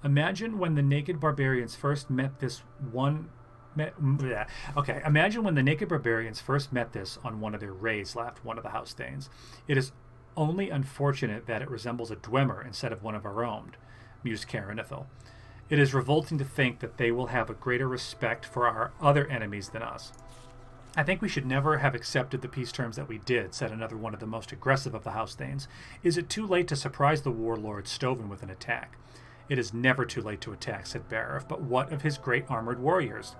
Speaker 2: Imagine when the naked barbarians first met this on one of their raids, laughed one of the house thanes. It is only unfortunate that it resembles a Dwemer instead of one of our own, mused Karanithal. It is revolting to think that they will have a greater respect for our other enemies than us. I think we should never have accepted the peace terms that we did, said another one of the most aggressive of the house thanes. Is it too late to surprise the warlord Stoven with an attack? It is never too late to attack, said Barif, but what of his great armored warriors?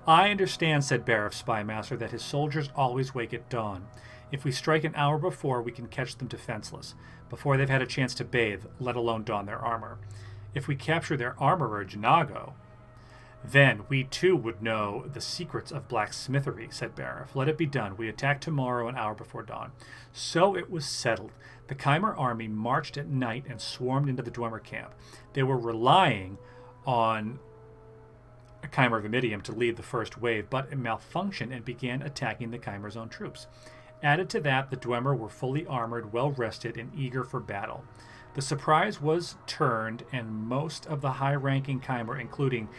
Speaker 2: I understand, said Barif's spymaster, that his soldiers always wake at dawn. If we strike an hour before, we can catch them defenseless, before they've had a chance to bathe, let alone don their armor. If we capture their armorer, Janago, then we too would know the secrets of blacksmithery, said Barif. Let it be done. We attack tomorrow an hour before dawn. So it was settled. The Chimer army marched at night and swarmed into the Dwemer camp. They were relying on Chimer Vimidium to lead the first wave, but it malfunctioned and began attacking the Chimer's own troops. Added to that, the Dwemer were fully armored, well-rested, and eager for battle. The surprise was turned, and most of the high-ranking Chimer, including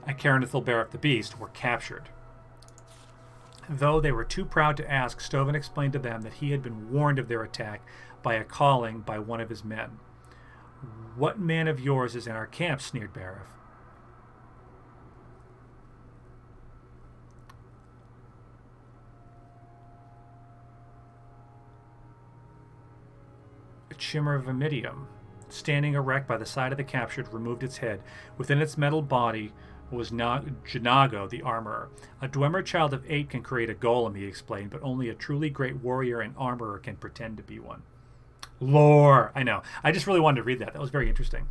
Speaker 2: Karanithal Barif the Beast, were captured. Though they were too proud to ask, Stoven explained to them that he had been warned of their attack by a calling by one of his men. What man of yours is in our camp? Sneered Barif. Chimer Vimidium, standing erect by the side of the captured, removed its head. Within its metal body was Janago, the armorer. A Dwemer child of 8 can create a golem, he explained, but only a truly great warrior and armorer can pretend to be one. Lore! I know. I just really wanted to read that. That was very interesting.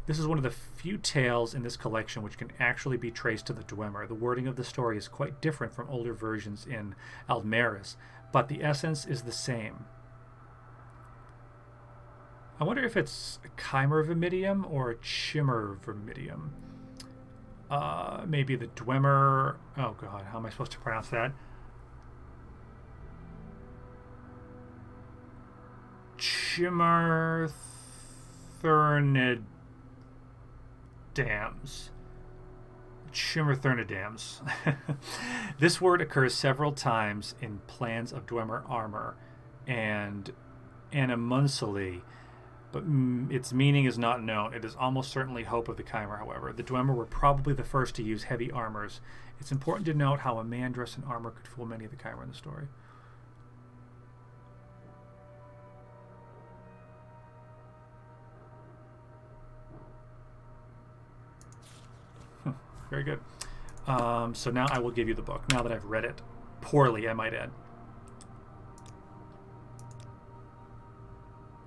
Speaker 2: This is one of the few tales in this collection which can actually be traced to the Dwemer. The wording of the story is quite different from older versions in Aldmeris, but the essence is the same. I wonder if it's a Chimer Vimidium or a Chimer Vimidium. Maybe the Dwemer... Oh, God. How am I supposed to pronounce that? Chimer Thurnidams. Chimer Thurnidams. This word occurs several times in plans of Dwemer armor and Animunsuli, but its meaning is not known. It is almost certainly hope of the Chimer, however. The Dwemer were probably the first to use heavy armors. It's important to note how a man dressed in armor could fool many of the Chimer in the story. Very good. So now I will give you the book, now that I've read it. Poorly, I might add.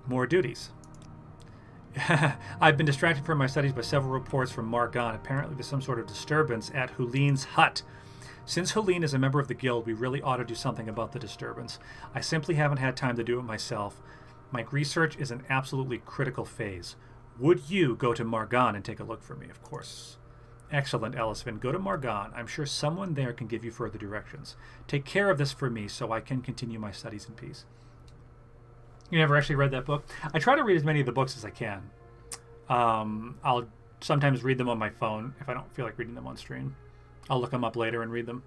Speaker 2: More duties. I've been distracted from my studies by several reports from Margon. Apparently there's some sort of disturbance at Hulin's hut. Since Hulin is a member of the guild, we really ought to do something about the disturbance. I simply haven't had time to do it myself. My research is an absolutely critical phase. Would you go to Margon and take a look for me? Of course. Excellent, Ellisvin. Go to Margon. I'm sure someone there can give you further directions. Take care of this for me so I can continue my studies in peace. You never actually read that book? I try to read as many of the books as I can. I'll sometimes read them on my phone if I don't feel like reading them on stream. I'll look them up later and read them.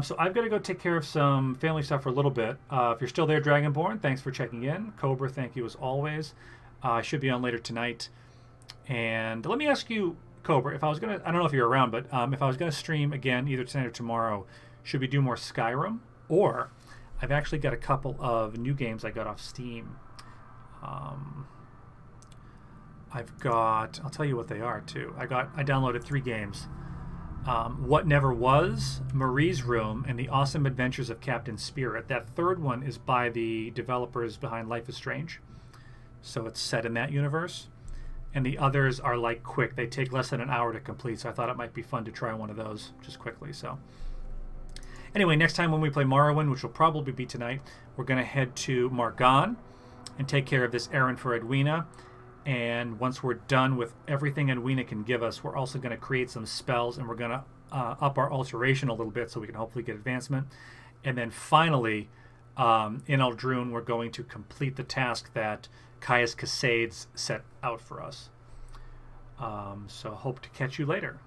Speaker 2: So I've got to go take care of some family stuff for a little bit. If you're still there, Dragonborn, thanks for checking in. Cobra, thank you as always. I should be on later tonight. And let me ask you, Cobra, if I was going to, I don't know if you're around, but if I was going to stream again either tonight or tomorrow, should we do more Skyrim? Or I've actually got a couple of new games I got off Steam. I've got, I'll tell you what they are too. I downloaded 3 games. What Never Was, Marie's Room, and The Awesome Adventures of Captain Spirit. That third one is by the developers behind Life is Strange. So it's set in that universe. And the others are like quick. They take less than an hour to complete, so I thought it might be fun to try one of those just quickly. So anyway, next time when we play Morrowind, which will probably be tonight, we're going to head to Margon and take care of this errand for Edwina. And once we're done with everything Edwina can give us, we're also going to create some spells, and we're going to up our alteration a little bit so we can hopefully get advancement. And then finally, in Eldrune, we're going to complete the task that Caius Casades set out for us. So hope to catch you later.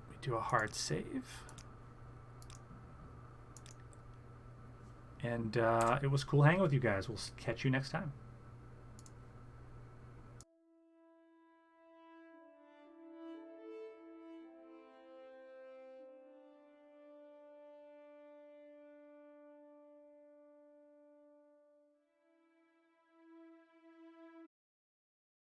Speaker 2: We do a hard save. And it was cool hanging with you guys. We'll catch you next time.